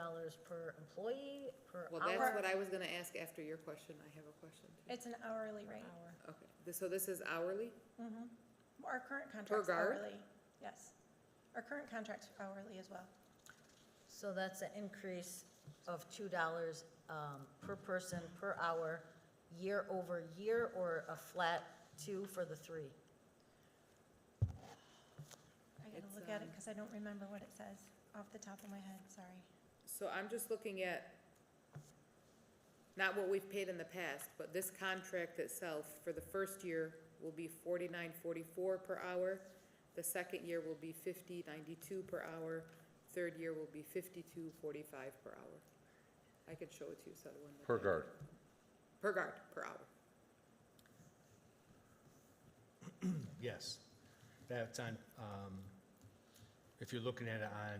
per employee, per Well, hour? that's what I was gonna ask after your question. I have a question too. It's an hourly rate. Okay, so this is hourly? Our current contract's guard? hourly, yes. Our current contract's hourly as well. So that's an increase of $2 per person per hour, year over year, or a flat 2 for the 3? I gotta look at it because I don't remember what it says off the top of my head, sorry. So I'm just looking at, not what we've paid in the past, but this contract itself, for the first year, will be $49.44 per hour. The second year will be $50.92 per hour. Third year will be $52.45 per hour. I could show it to you, so when. Per guard. Per guard, per hour. Yes. That's on, if you're looking at it on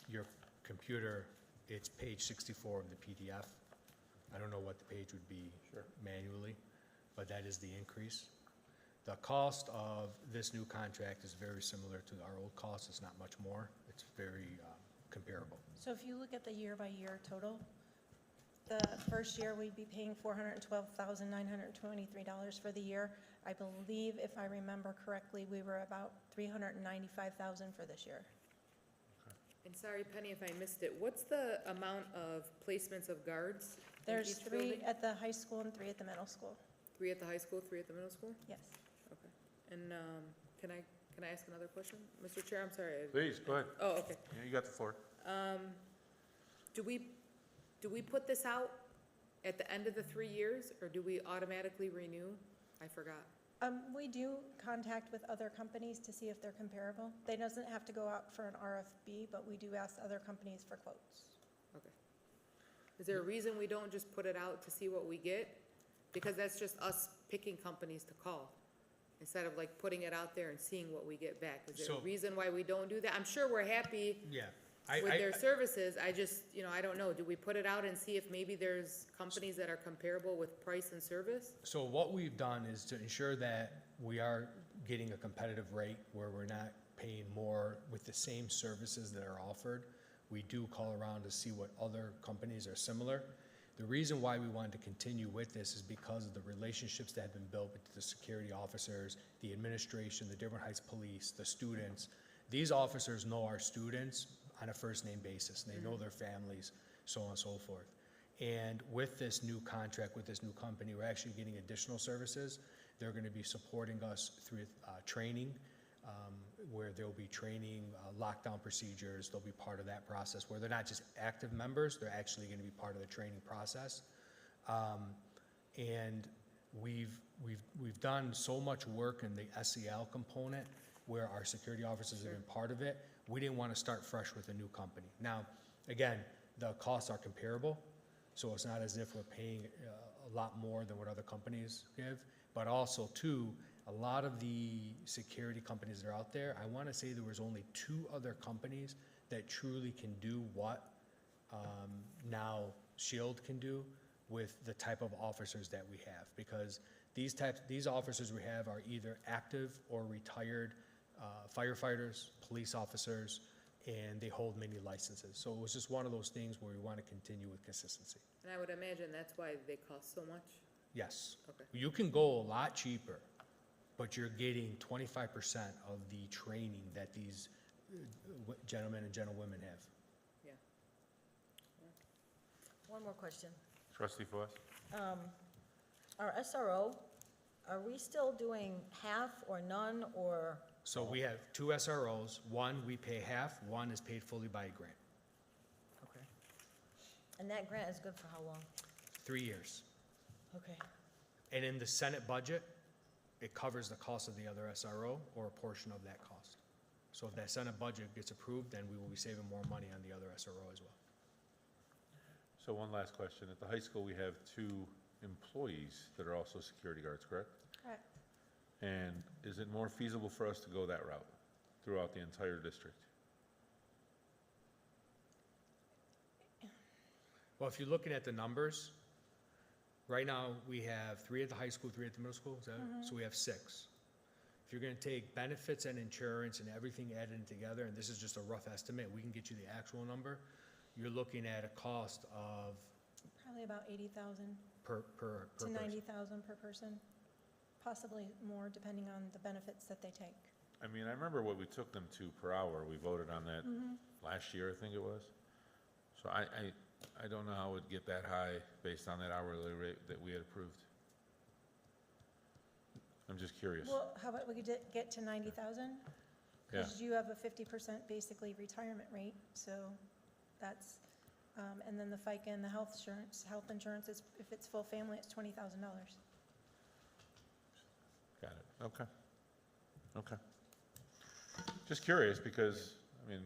your computer, it's page 64 of the PDF. I don't know what the page would be manually, but that is the increase. The cost of this new contract is very similar to our old cost. It's not much more. It's very comparable. So if you look at the year-by-year total, the first year we'd be paying $412,923 for the year. I believe, if I remember correctly, we were about $395,000 for this year. And sorry, Penny, if I missed it, what's the amount of placements of guards in There's each 3 building? at the high school and 3 at the middle school. 3 at the high school, 3 at the middle school? Yes. Okay. And, can I ask another question? Mr. Chair, I'm sorry. Please, go ahead. Oh, okay. Yeah, you got the floor. Do we put this out at the end of the 3 years, or do we automatically renew? I forgot. We do contact with other companies to see if they're comparable. They doesn't have to go out for an RFP, but we do ask other companies for quotes. Okay. Is there a reason we don't just put it out to see what we get? Because that's just us picking companies to call, instead of like putting it out there and seeing what we get back. Is there a So- reason why we don't do that? I'm sure we're happy Yeah. with their services. I just, I don't know. Do we put it out and see if maybe there's companies that are comparable with price and service? So what we've done is to ensure that we are getting a competitive rate where we're not paying more with the same services that are offered. We do call around to see what other companies are similar. The reason why we wanted to continue with this is because of the relationships that have been built with the security officers, the administration, the Dearborn Heights Police, the students, these officers know our students on a first-name basis. They know their families, so on and so forth. And with this new contract, with this new company, we're actually getting additional services. They're going to be supporting us through training, where they'll be training lockdown procedures. They'll be part of that process, where they're not just active members, they're actually going to be part of the training process. And we've done so much work in the SEL component, where our security officers have been part of it. We didn't want to start fresh with a new company. Now, again, the costs are comparable, so it's not as if we're paying a lot more than what other companies give. But also, too, a lot of the security companies that are out there, I want to say there was only 2 other companies that truly can do what now Shield can do with the type of officers that we have. Because these officers we have are either active or retired firefighters, police officers, and they hold many licenses. So it was just one of those things where we want to continue with consistency. And I would imagine that's why they cost so much? Yes. Okay. You can go a lot cheaper, but you're getting 25% of the training that these gentlemen and gentlewomen have. Yeah. One more question. Trustee Foss? Our SRO, are we still doing half or none, or? So we have 2 SROs. One, we pay half. One is paid fully by a grant. Okay. And that grant is good for how long? 3 years. Okay. And in the Senate budget, it covers the cost of the other SRO or a portion of that cost. So if that Senate budget gets approved, then we will be saving more money on the other SRO as well. So one last question. At the high school, we have 2 employees that are also security guards, correct? Correct. And is it more feasible for us to go that route throughout the entire district? Well, if you're looking at the numbers, right now, we have 3 at the high school, 3 at the middle school, is that it? So we have 6. If you're gonna take benefits and insurance and everything added together, and this is just a rough estimate, we can get you the actual number, you're looking at a cost of Probably about 80,000 per to person. 90,000 per person, possibly more depending on the benefits that they take. I mean, I remember what we took them to per hour. We voted on that last year, I think it was. So I don't know how it would get that high based on that hourly rate that we had approved. I'm just curious. Well, how about we could get to 90,000? Yeah. Because you have a 50% basically retirement rate, so that's, and then the FICA and the health insurance is, if it's full family, it's $20,000. Got it. Okay. Okay. Just curious because, I mean,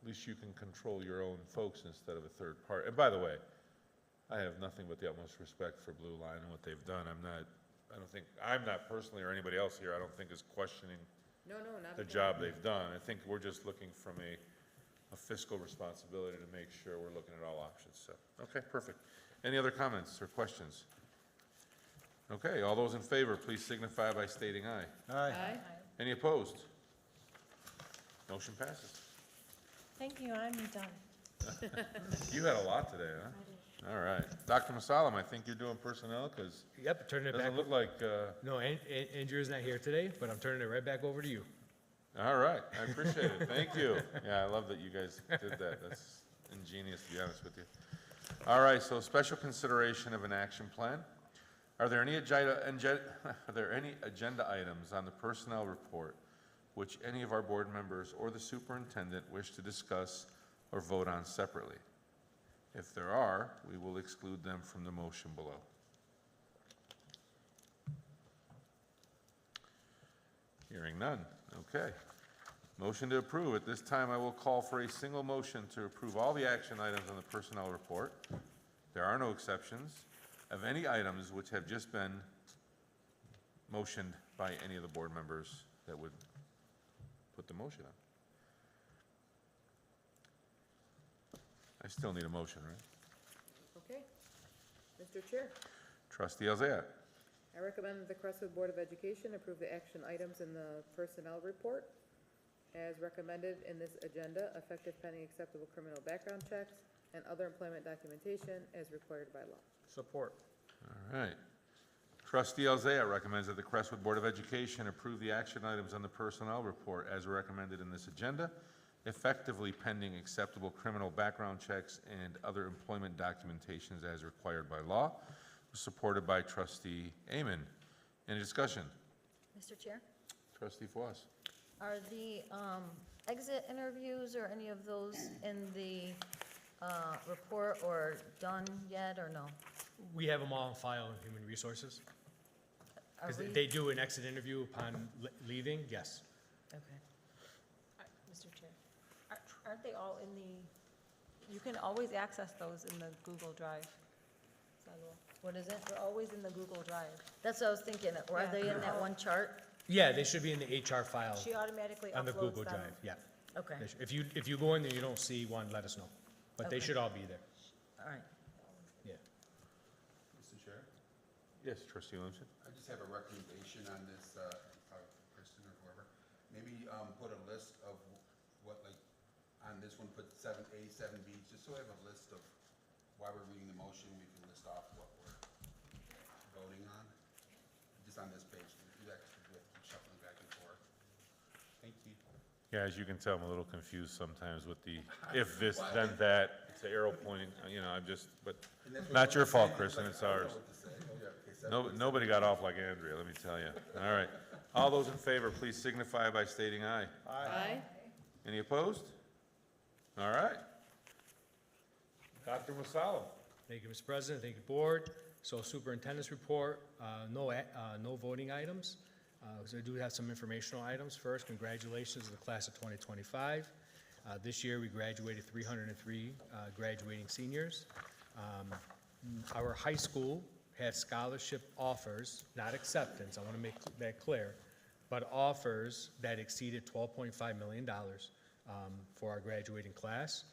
at least you can control your own folks instead of a third party. And by the way, I have nothing but the utmost respect for Blue Line and what they've done. I'm not personally, or anybody else here, I don't think is questioning No, not the at all. job they've done. I think we're just looking from a fiscal responsibility to make sure we're looking at all options. So, okay, perfect. Any other comments or questions? Okay, all those in favor, please signify by stating aye. Aye. Any opposed? Motion passes. Thank you, I'm done. You had a lot today, huh? All right. Dr. Masalam, I think you're doing personnel because Yep, turning it it back. doesn't look like, No, Andrew is not here today, but I'm turning it right back over to you. all right, I appreciate it. Thank you. Yeah, I love that you guys did that. That's ingenious, to be honest with you. All right, so special consideration of an action plan. Are there any agenda items on the personnel report which any of our board members or the superintendent wish to discuss or vote on separately? If there are, we will exclude them from the motion below. Hearing none. Okay. Motion to approve. At this time, I will call for a single motion to approve all the action items on the personnel report. There are no exceptions of any items which have just been motioned by any of the board members that would put the motion on. I still need a motion, right? Okay. Mr. Chair, Trustee Elzayat. I recommend that the Crestwood Board of Education approve the action items in the personnel report as recommended in this agenda, effective pending acceptable criminal background checks and other employment documentation as required by law. Support. All right. Trustee Alzaya recommends that the Crestwood Board of Education approve the action items on the personnel report as recommended in this agenda, effectively pending acceptable criminal background checks and other employment documentations as required by law, supported by Trustee Amen. Any discussion? Mr. Chair, Trustee Foss. are the exit interviews or any of those in the report or done yet, or no? We have them all on file in Human Resources. Are Because we- they do an exit interview upon leaving, yes. Okay. Mr. Chair, aren't they all in the, you can always access those in the Google Drive. What is it? They're always in the Google Drive. That's what I was thinking. Are Yeah. they in that one chart? Yeah, they should be in the HR file She automatically on the uploads Google them. Drive, yeah. Okay, They should- If you go in there, you don't see one, let us know. But they Okay. should all be there, all right. yeah. Mr. Chair, Yes, Trustee Williamson. I just have a recommendation on this, Kristen or whoever. Maybe, put a list of what, like, on this one, put 7A, 7B, just so we have a list of why we're reading the motion, we can list off what we're voting on. Just on this page, you actually do have to keep shuffling back and forth. Thank you. Yeah, as you can tell, I'm a little confused sometimes with the if this, then that. It's an arrow pointing, I'm just, but not your fault, Kristen, it's ours. Nobody got off like Andrea, let me tell you. All right. All those in favor, please signify by stating aye. Aye. Any opposed? All right. Dr. Masalam. Thank you, Mr. President, thank you, Board. So superintendent's report, no voting items. So I do have some informational items. First, congratulations to the class of 2025. This year, we graduated 303 graduating seniors. Our high school had scholarship offers, not acceptance, I want to make that clear, but offers that exceeded $12.5 million for our graduating class.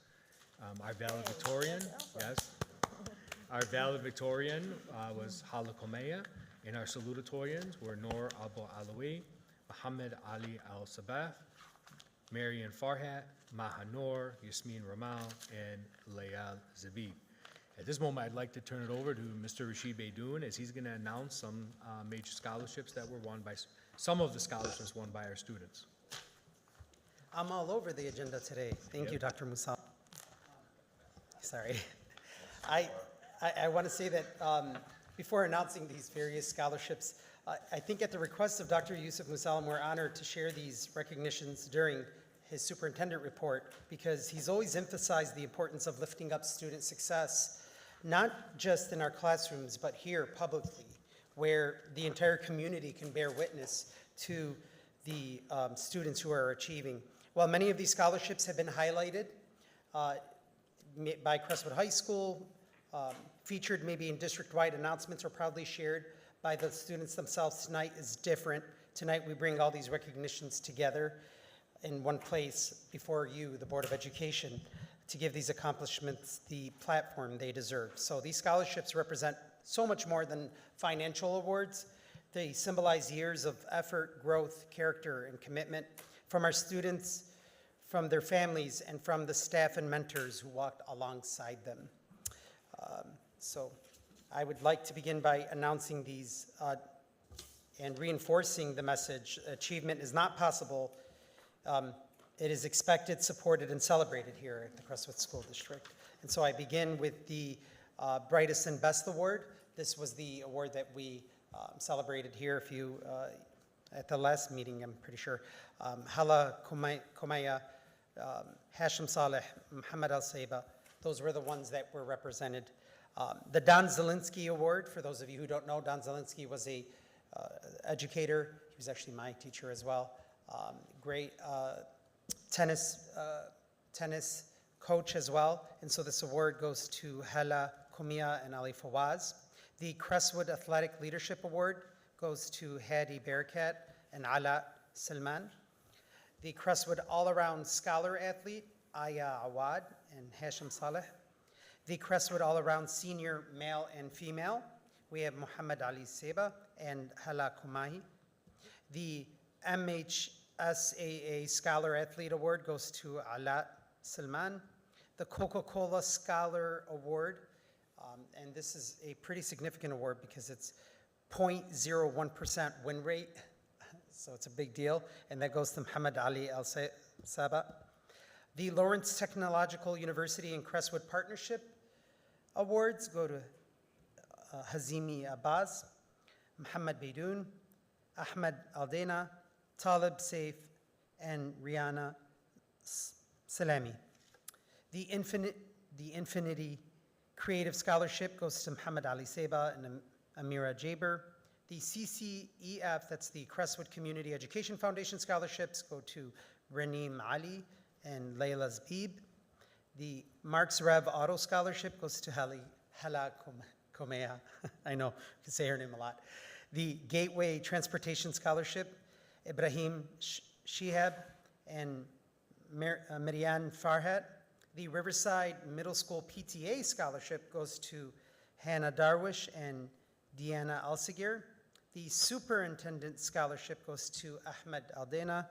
Our valedictorian, yes, our valedictorian was Hala Komeya, and our salutatorians were Noor Abu Alawi, Muhammad Ali Al-Sabah, Marian Farhat, Maha Noor, Yasmin Ramal, and Layal Zabib. At this moment, I'd like to turn it over to Mr. Rashid Beydoun, as he's going to announce some major scholarships that were won by, some of the scholarships won by our students. I'm all over the agenda today. Thank you, Dr. Musa. Sorry. I want to say that before announcing these various scholarships, I think at the request of Dr. Yusuf Musalam, we're honored to share these recognitions during his superintendent report, because he's always emphasized the importance of lifting up student success, not just in our classrooms, but here publicly, where the entire community can bear witness to the students who are achieving. While many of these scholarships have been highlighted by Crestwood High School, featured maybe in district-wide announcements or proudly shared by the students themselves, tonight is different. Tonight we bring all these recognitions together in one place before you, the Board of Education, to give these accomplishments the platform they deserve. So these scholarships represent so much more than financial awards. They symbolize years of effort, growth, character, and commitment from our students, from their families, and from the staff and mentors who walked alongside them. So I would like to begin by announcing these and reinforcing the message: achievement is not possible. It is expected, supported, and celebrated here at the Crestwood School District. And so I begin with the Brightest and Best Award. This was the award that we celebrated here at the last meeting, I'm pretty sure. Hala Komaya, Hashim Saleh, Muhammad Al-Saiba, those were the ones that were represented. The Don Zielinski Award, for those of you who don't know, Don Zielinski was a educator. He was actually my teacher as well. Great tennis coach as well. And so this award goes to Hala Kumia and Ali Fawaz. The Crestwood Athletic Leadership Award goes to Hadi Barakat and Ala Salman. The Crestwood All-Around Scholar Athlete, Aya Awad and Hashim Saleh. The Crestwood All-Around Senior Male and Female, we have Muhammad Ali Seba and Hala Kumahi. The MHSAA Scholar Athlete Award goes to Ala Salman. The Coca-Cola Scholar Award, and this is a pretty significant award because it's .01% win rate, so it's a big deal, and that goes to Muhammad Ali Al-Saba. The Lawrence Technological University and Crestwood Partnership Awards go to Hazimi Abbas, Muhammad Baidoun, Ahmed Aldena, Talib Saif, and Rihanna Salami. The Infinity Creative Scholarship goes to Muhammad Ali Seba and Amira Jaber. The CCEF, that's the Crestwood Community Education Foundation scholarships, go to Raneem Ali and Layla Zbib. The Marks Rev Auto Scholarship goes to Hala Komea. I know, I can say her name a lot. The Gateway Transportation Scholarship, Ibrahim Shihab and Marianne Farhat. The Riverside Middle School PTA Scholarship goes to Hannah Darwish and Deanna Alcigir. The Superintendent Scholarship goes to Ahmed Aldena.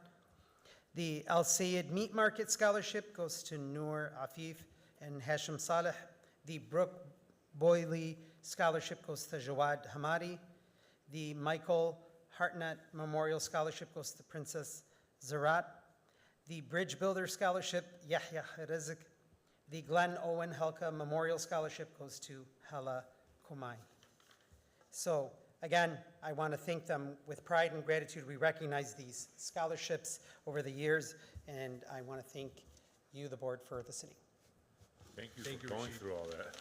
The Al Sayed Meat Market Scholarship goes to Noor Afif and Hashim Saleh. The Brooke Boyley Scholarship goes to Jawad Hamadi. The Michael Hartnett Memorial Scholarship goes to Princess Zarat. The Bridge Builder Scholarship, Yahya Rizk. The Glenn Owen Helka Memorial Scholarship goes to Hala Kumai. So again, I want to thank them with pride and gratitude. We recognize these scholarships over the years, and I want to thank you, the board, for the city. Thank you Thank for you, going Rashid. through all that.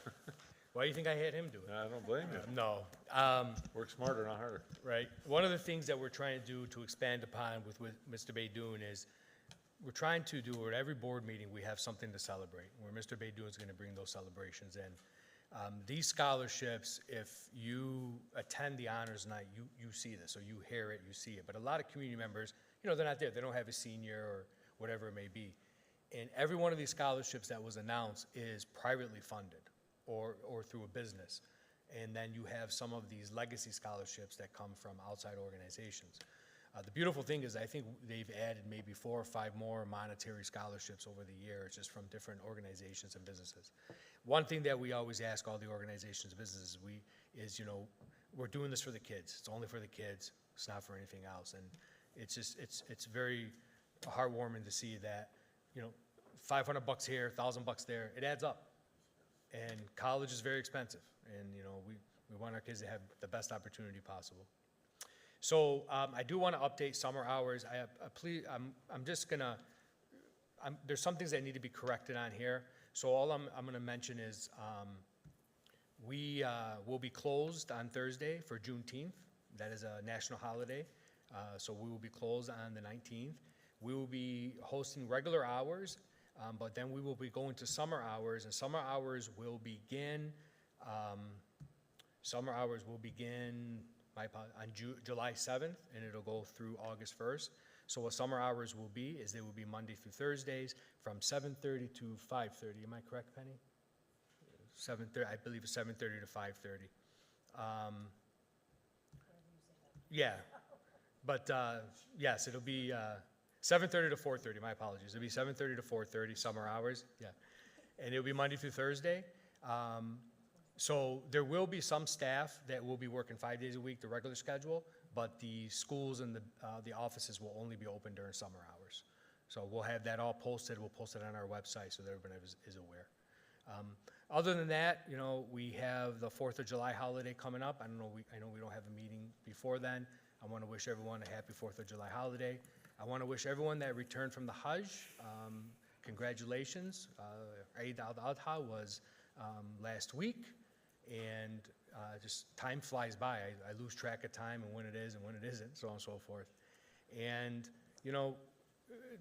Why do you think I had him do it? I don't blame you. No. Work smarter, not harder. Right. One of the things that we're trying to do to expand upon with Mr. Baidoun is we're trying to do, at every board meeting, we have something to celebrate, where Mr. Baidoun is going to bring those celebrations in. These scholarships, if you attend the honors night, you see this, or you hear it, you see it. But a lot of community members, they're not there. They don't have a senior or whatever it may be. And every one of these scholarships that was announced is privately funded or through a business. And then you have some of these legacy scholarships that come from outside organizations. The beautiful thing is I think they've added maybe 4 or 5 more monetary scholarships over the years, just from different organizations and businesses. One thing that we always ask all the organizations and businesses is, we're doing this for the kids. It's only for the kids. It's not for anything else. And it's just, it's very heartwarming to see that, $500 here, $1,000 there, it adds up. And college is very expensive. And, we want our kids to have the best opportunity possible. So I do want to update summer hours. I'm just gonna, there's some things that need to be corrected on here. So all I'm gonna mention is we will be closed on Thursday for Juneteenth. That is a national holiday. So we will be closed on the 19th. We will be hosting regular hours, but then we will be going to summer hours, and summer hours will begin on July 7th, and it'll go through August 1st. So what summer hours will be is they will be Monday through Thursdays from 7:30 to 5:30. Am I correct, Penny? 7:30, I believe it's 7:30 to 5:30. Yeah, but yes, it'll be 7:30 to 4:30. My apologies. It'll be 7:30 to 4:30 summer hours. Yeah, and it'll be Monday through Thursday. So there will be some staff that will be working 5 days a week, the regular schedule, but the schools and the offices will only be open during summer hours. So we'll have that all posted. We'll post it on our website so that everybody is aware. Other than that, we have the 4th of July holiday coming up. I know we don't have a meeting before then. I want to wish everyone a happy 4th of July holiday. I want to wish everyone that returned from the Hajj, congratulations. Eid al-Adha was last week. And just time flies by. I lose track of time and when it is and when it isn't, so on and so forth. And,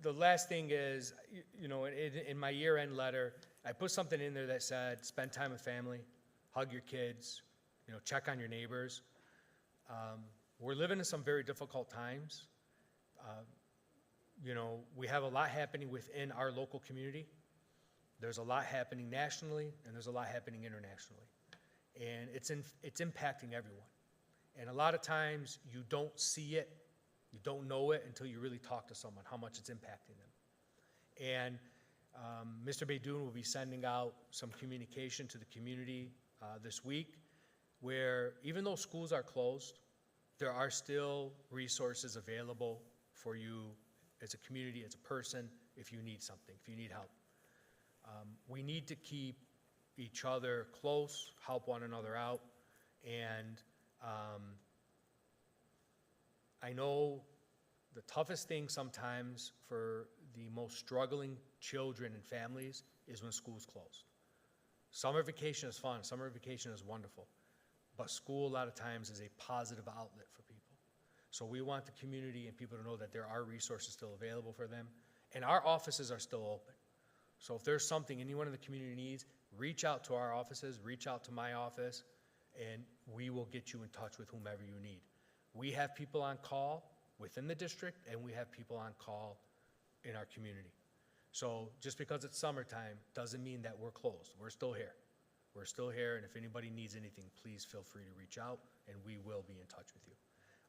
the last thing is, in my year-end letter, I put something in there that said, spend time with family, hug your kids, check on your neighbors. We're living in some very difficult times. We have a lot happening within our local community. There's a lot happening nationally, and there's a lot happening internationally. And it's impacting everyone. And a lot of times you don't see it, you don't know it until you really talk to someone, how much it's impacting them. And Mr. Baidoun will be sending out some communication to the community this week, where even though schools are closed, there are still resources available for you as a community, as a person, if you need something, if you need help. We need to keep each other close, help one another out, and I know the toughest thing sometimes for the most struggling children and families is when school's closed. Summer vacation is fun, summer vacation is wonderful, but school a lot of times is a positive outlet for people. So we want the community and people to know that there are resources still available for them, and our offices are still open. So if there's something anyone in the community needs, reach out to our offices, reach out to my office, and we will get you in touch with whomever you need. We have people on call within the district, and we have people on call in our community. So just because it's summertime doesn't mean that we're closed. We're still here. We're still here, and if anybody needs anything, please feel free to reach out, and we will be in touch with you.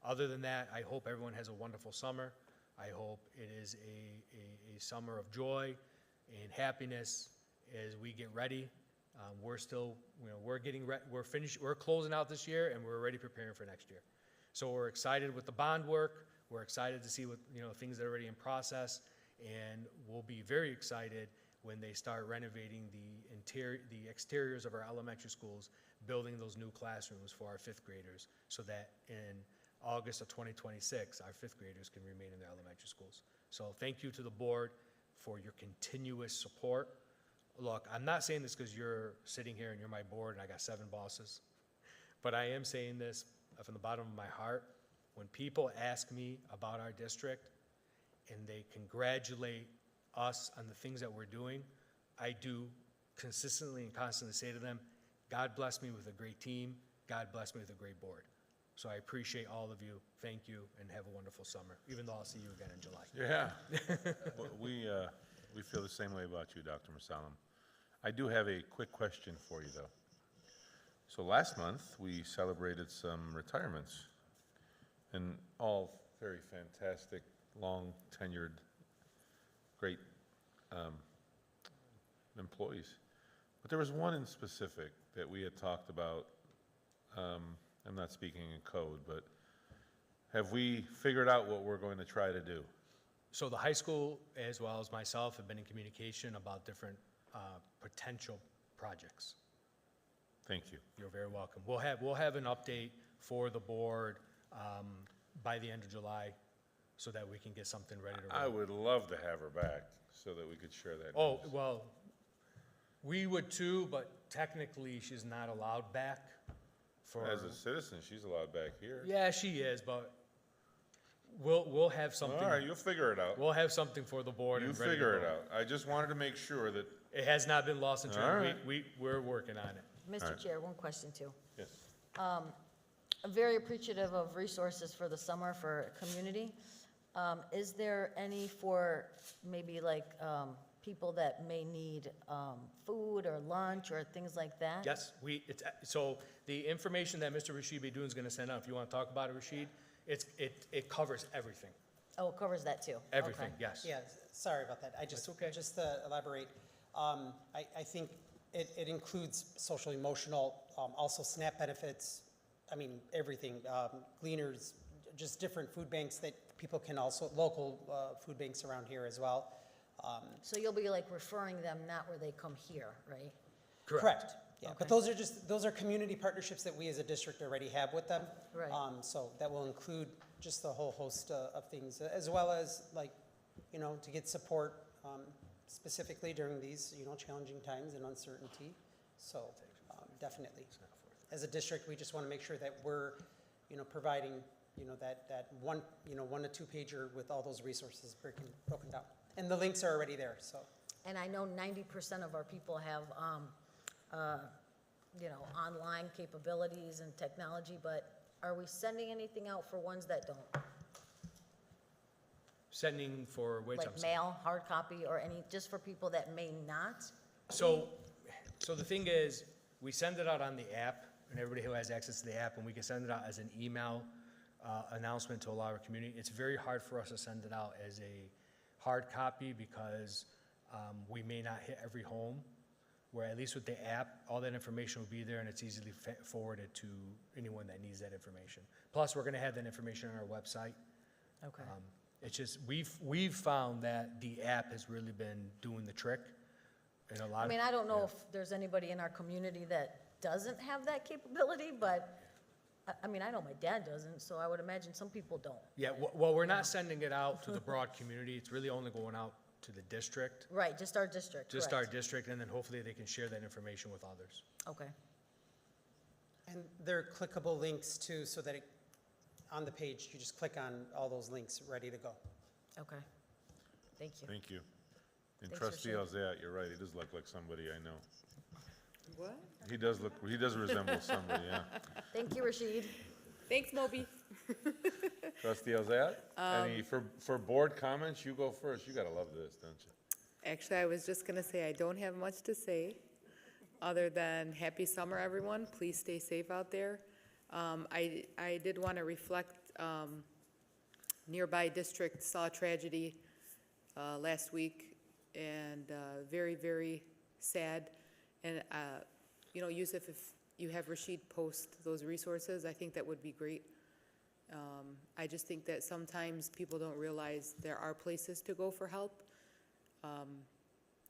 Other than that, I hope everyone has a wonderful summer. I hope it is a summer of joy and happiness as we get ready. We're still, we're getting ready, we're closing out this year, and we're already preparing for next year. So we're excited with the bond work. We're excited to see what, things that are already in process, and we'll be very excited when they start renovating the exteriors of our elementary schools, building those new classrooms for our fifth graders, so that in August of 2026, our fifth graders can remain in their elementary schools. So thank you to the board for your continuous support. Look, I'm not saying this because you're sitting here and you're my board and I got 7 bosses, but I am saying this from the bottom of my heart. When people ask me about our district and they congratulate us on the things that we're doing, I do consistently and constantly say to them, God bless me with a great team. God bless me with a great board. So I appreciate all of you. Thank you, and have a wonderful summer, even though I'll see you again in July. Yeah. Well, we feel the same way about you, Dr. Masalam. I do have a quick question for you, though. So last month, we celebrated some retirements, and all very fantastic, long-tenured, great employees. But there was one in specific that we had talked about. I'm not speaking in code, but have we figured out what we're going to try to do? So the high school, as well as myself, have been in communication about different potential projects. Thank you. You're very welcome. We'll have an update for the board by the end of July, so that we can get something ready to roll. I would love to have her back so that we could share that Oh, news. well, we would too, but technically she's not allowed back for. As a citizen, she's allowed back here. Yeah, she is, but we'll have something. All right, you'll figure it out. We'll have something for the board. You and ready to figure it roll. out. I just wanted to make sure that, It has not been lost in All translation. right. We're working on it. Mr. Chair, one question too. yes. I'm very appreciative of resources for the summer for community. Is there any for maybe like people that may need food or lunch or things like that? Yes, so the information that Mr. Rashid Beydoun is going to send out, if you want to talk about it, Rashid, it covers everything. Oh, it covers that too? Everything, Okay. yes. Yeah, sorry about that. That's okay. Just to elaborate, I think it includes social, emotional, also SNAP benefits, I mean, everything, gleaners, just different food banks that people can also, local food banks around here as well. So you'll be like referring them, not where they come here, right? Correct, yeah. Okay. But those are community partnerships that we as a district already have with them. Right. So that will include just a whole host of things, as well as like, to get support specifically during these, challenging times and uncertainty. So definitely. As a district, we just want to make sure that we're, providing, that one, 1 to 2 pager with all those resources broken down. And the links are already there, so. And I know 90% of our people have, online capabilities and technology, but are we sending anything out for ones that don't? Sending for which, I'm Like sorry. mail, hard copy, or any, just for people that may not? So the thing is, we send it out on the app, and everybody who has access to the app, and we can send it out as an email announcement to a lot of our community. It's very hard for us to send it out as a hard copy because we may not hit every home, where at least with the app, all that information will be there and it's easily forwarded to anyone that needs that information. Plus, we're gonna have that information on our website. Okay. It's just, we've found that the app has really been doing the trick in a lot I of. mean, I don't know if there's anybody in our community that doesn't have that capability, but, I mean, I know my dad doesn't, so I would imagine some people don't. Yeah, well, we're not sending it out to the broad community. It's really only going out to the district, Right, just our district, just our correct. district, and then hopefully they can share that information with others. Okay, And there are clickable links too, so that on the page, you just click on all those links, ready to go. okay. Thank you. Thank you. And Thanks, trustee Rashid. Elzayat, you're right, he does look like somebody I know. What? He does resemble somebody, yeah. Thank you, Rashid. Thanks, Moby. Trustee Elzayat, any, for board comments, you go first. You gotta love this, don't you? Actually, I was just gonna say, I don't have much to say, other than happy summer, everyone. Please stay safe out there. I did want to reflect, nearby district saw a tragedy last week, and very, very sad. And, you know, Yusuf, if you have Rashid post those resources, I think that would be great. I just think that sometimes people don't realize there are places to go for help,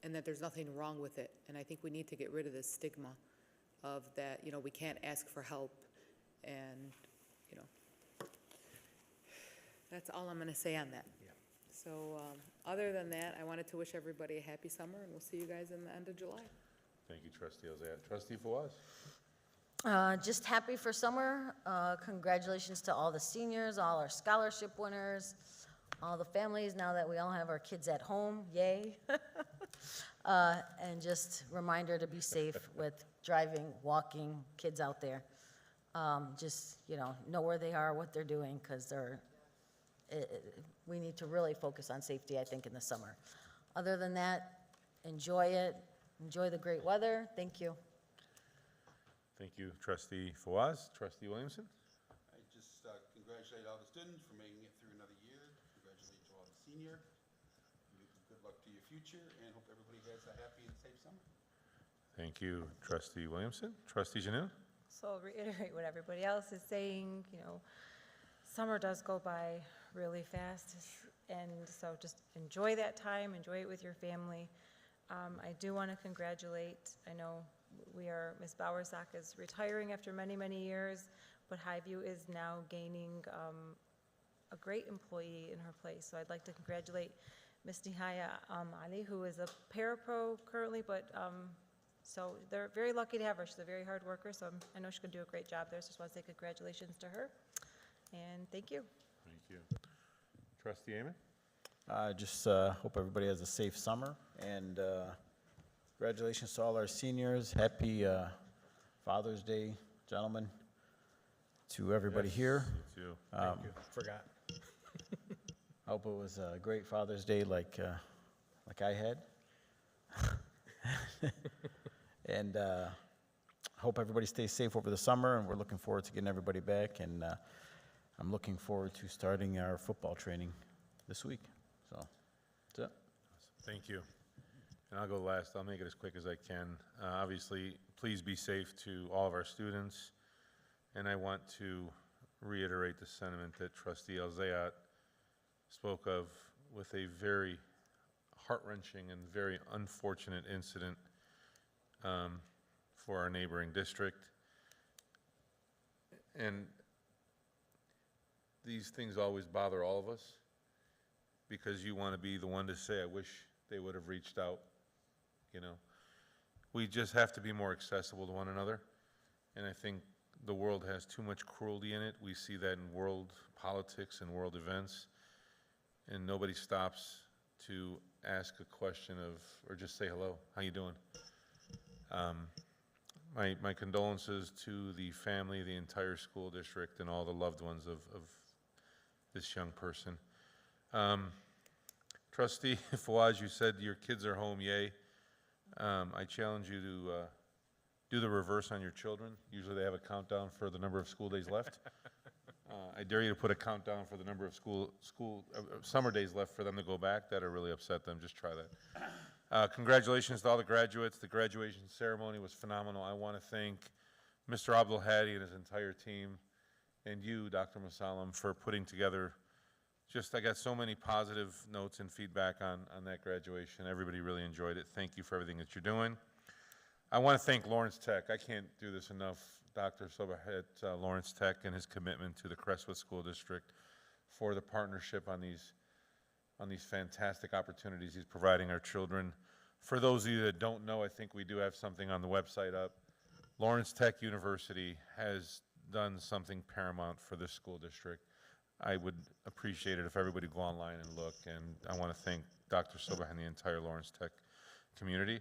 and that there's nothing wrong with it. And I think we need to get rid of this stigma of that, you know, we can't ask for help, and, you know, that's all I'm gonna say on that. Yeah. So, other than that, I wanted to wish everybody a happy summer, and we'll see you guys in the end of July. Thank you, trustee Elzayat. Trustee Fawaz? Just happy for summer. Congratulations to all the seniors, all our scholarship winners, all the families, now that we all have our kids at home, yay. And just reminder to be safe with driving, walking, kids out there. Just, you know where they are, what they're doing, because we need to really focus on safety, I think, in the summer. Other than that, enjoy it, enjoy the great weather. Thank you. Thank you, trustee Fawaz. Trustee Williamson? I just congratulate all the students for making it through another year. Congratulate you all the senior. Good luck to your future, and hope everybody has a happy and safe summer. Thank you, trustee Williamson. Trustee Janine? So I'll reiterate what everybody else is saying, summer does go by really fast, and so just enjoy that time, enjoy it with your family. I do want to congratulate, I know Ms. Bowersock is retiring after many, many years, but Highview is now gaining a great employee in her place. So I'd like to congratulate Ms. Nihaya Ali, who is a parapro currently, but so they're very lucky to have her. She's a very hard worker, so I know she's going to do a great job there. So I just want to say congratulations to her, and thank you. Thank you. Trustee Amen? Just hope everybody has a safe summer, and congratulations to all our seniors. Happy Father's Day, gentlemen, to everybody Yes, here. you too. Thank you. Forgot. Hope it was a great Father's Day like I had. And hope everybody stays safe over the summer, and we're looking forward to getting everybody back. And I'm looking forward to starting our football training this week. So, that's it. Thank you. And I'll go last. I'll make it as quick as I can. Obviously, please be safe to all of our students. And I want to reiterate the sentiment that Trustee Elzayat spoke of with a very heart-wrenching and very unfortunate incident for our neighboring district. And these things always bother all of us, because you want to be the one to say, I wish they would have reached out, We just have to be more accessible to one another, and I think the world has too much cruelty in it. We see that in world politics and world events, and nobody stops to ask a question or just say hello, how you doing? My condolences to the family, the entire school district, and all the loved ones of this young person. Trustee Fawaz, you said your kids are home, yay. I challenge you to do the reverse on your children. Usually they have a countdown for the number of school days left. I dare you to put a countdown for the number of summer days left for them to go back. That'll really upset them. Just try that. Congratulations to all the graduates. The graduation ceremony was phenomenal. I want to thank Mr. Abdul Hadi and his entire team. and you, Dr. Masalam, for putting together, I got so many positive notes and feedback on that graduation. Everybody really enjoyed it. Thank you for everything that you're doing. I want to thank Lawrence Tech. I can't do this enough, Dr. Soba at Lawrence Tech and his commitment to the Crestwood School District for the partnership on these fantastic opportunities he's providing our children. For those of you that don't know, I think we do have something on the website up. Lawrence Tech University has done something paramount for this school district. I would appreciate it if everybody go online and look, and I want to thank Dr. Soba and the entire Lawrence Tech community.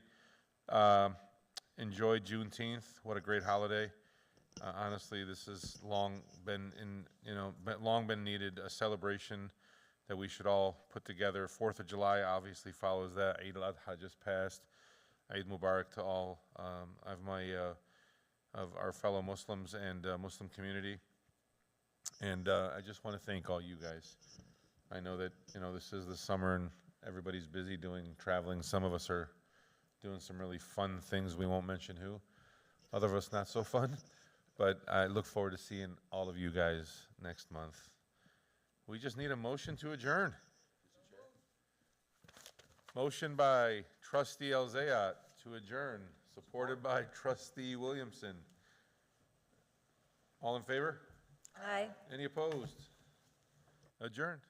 Enjoy Juneteenth. What a great holiday. Honestly, this has long been needed, a celebration that we should all put together. 4th of July obviously follows that. Eid al-Adha just passed. Eid Mubarak to all of our fellow Muslims and Muslim community. And I just want to thank all you guys. I know that, this is the summer and everybody's busy traveling. Some of us are doing some really fun things. We won't mention who. Other of us not so fun. But I look forward to seeing all of you guys next month. We just need a motion to adjourn. Motion by Trustee Elzayat to adjourn, supported by Trustee Williamson. All in favor? Aye. Any opposed? Adjourned.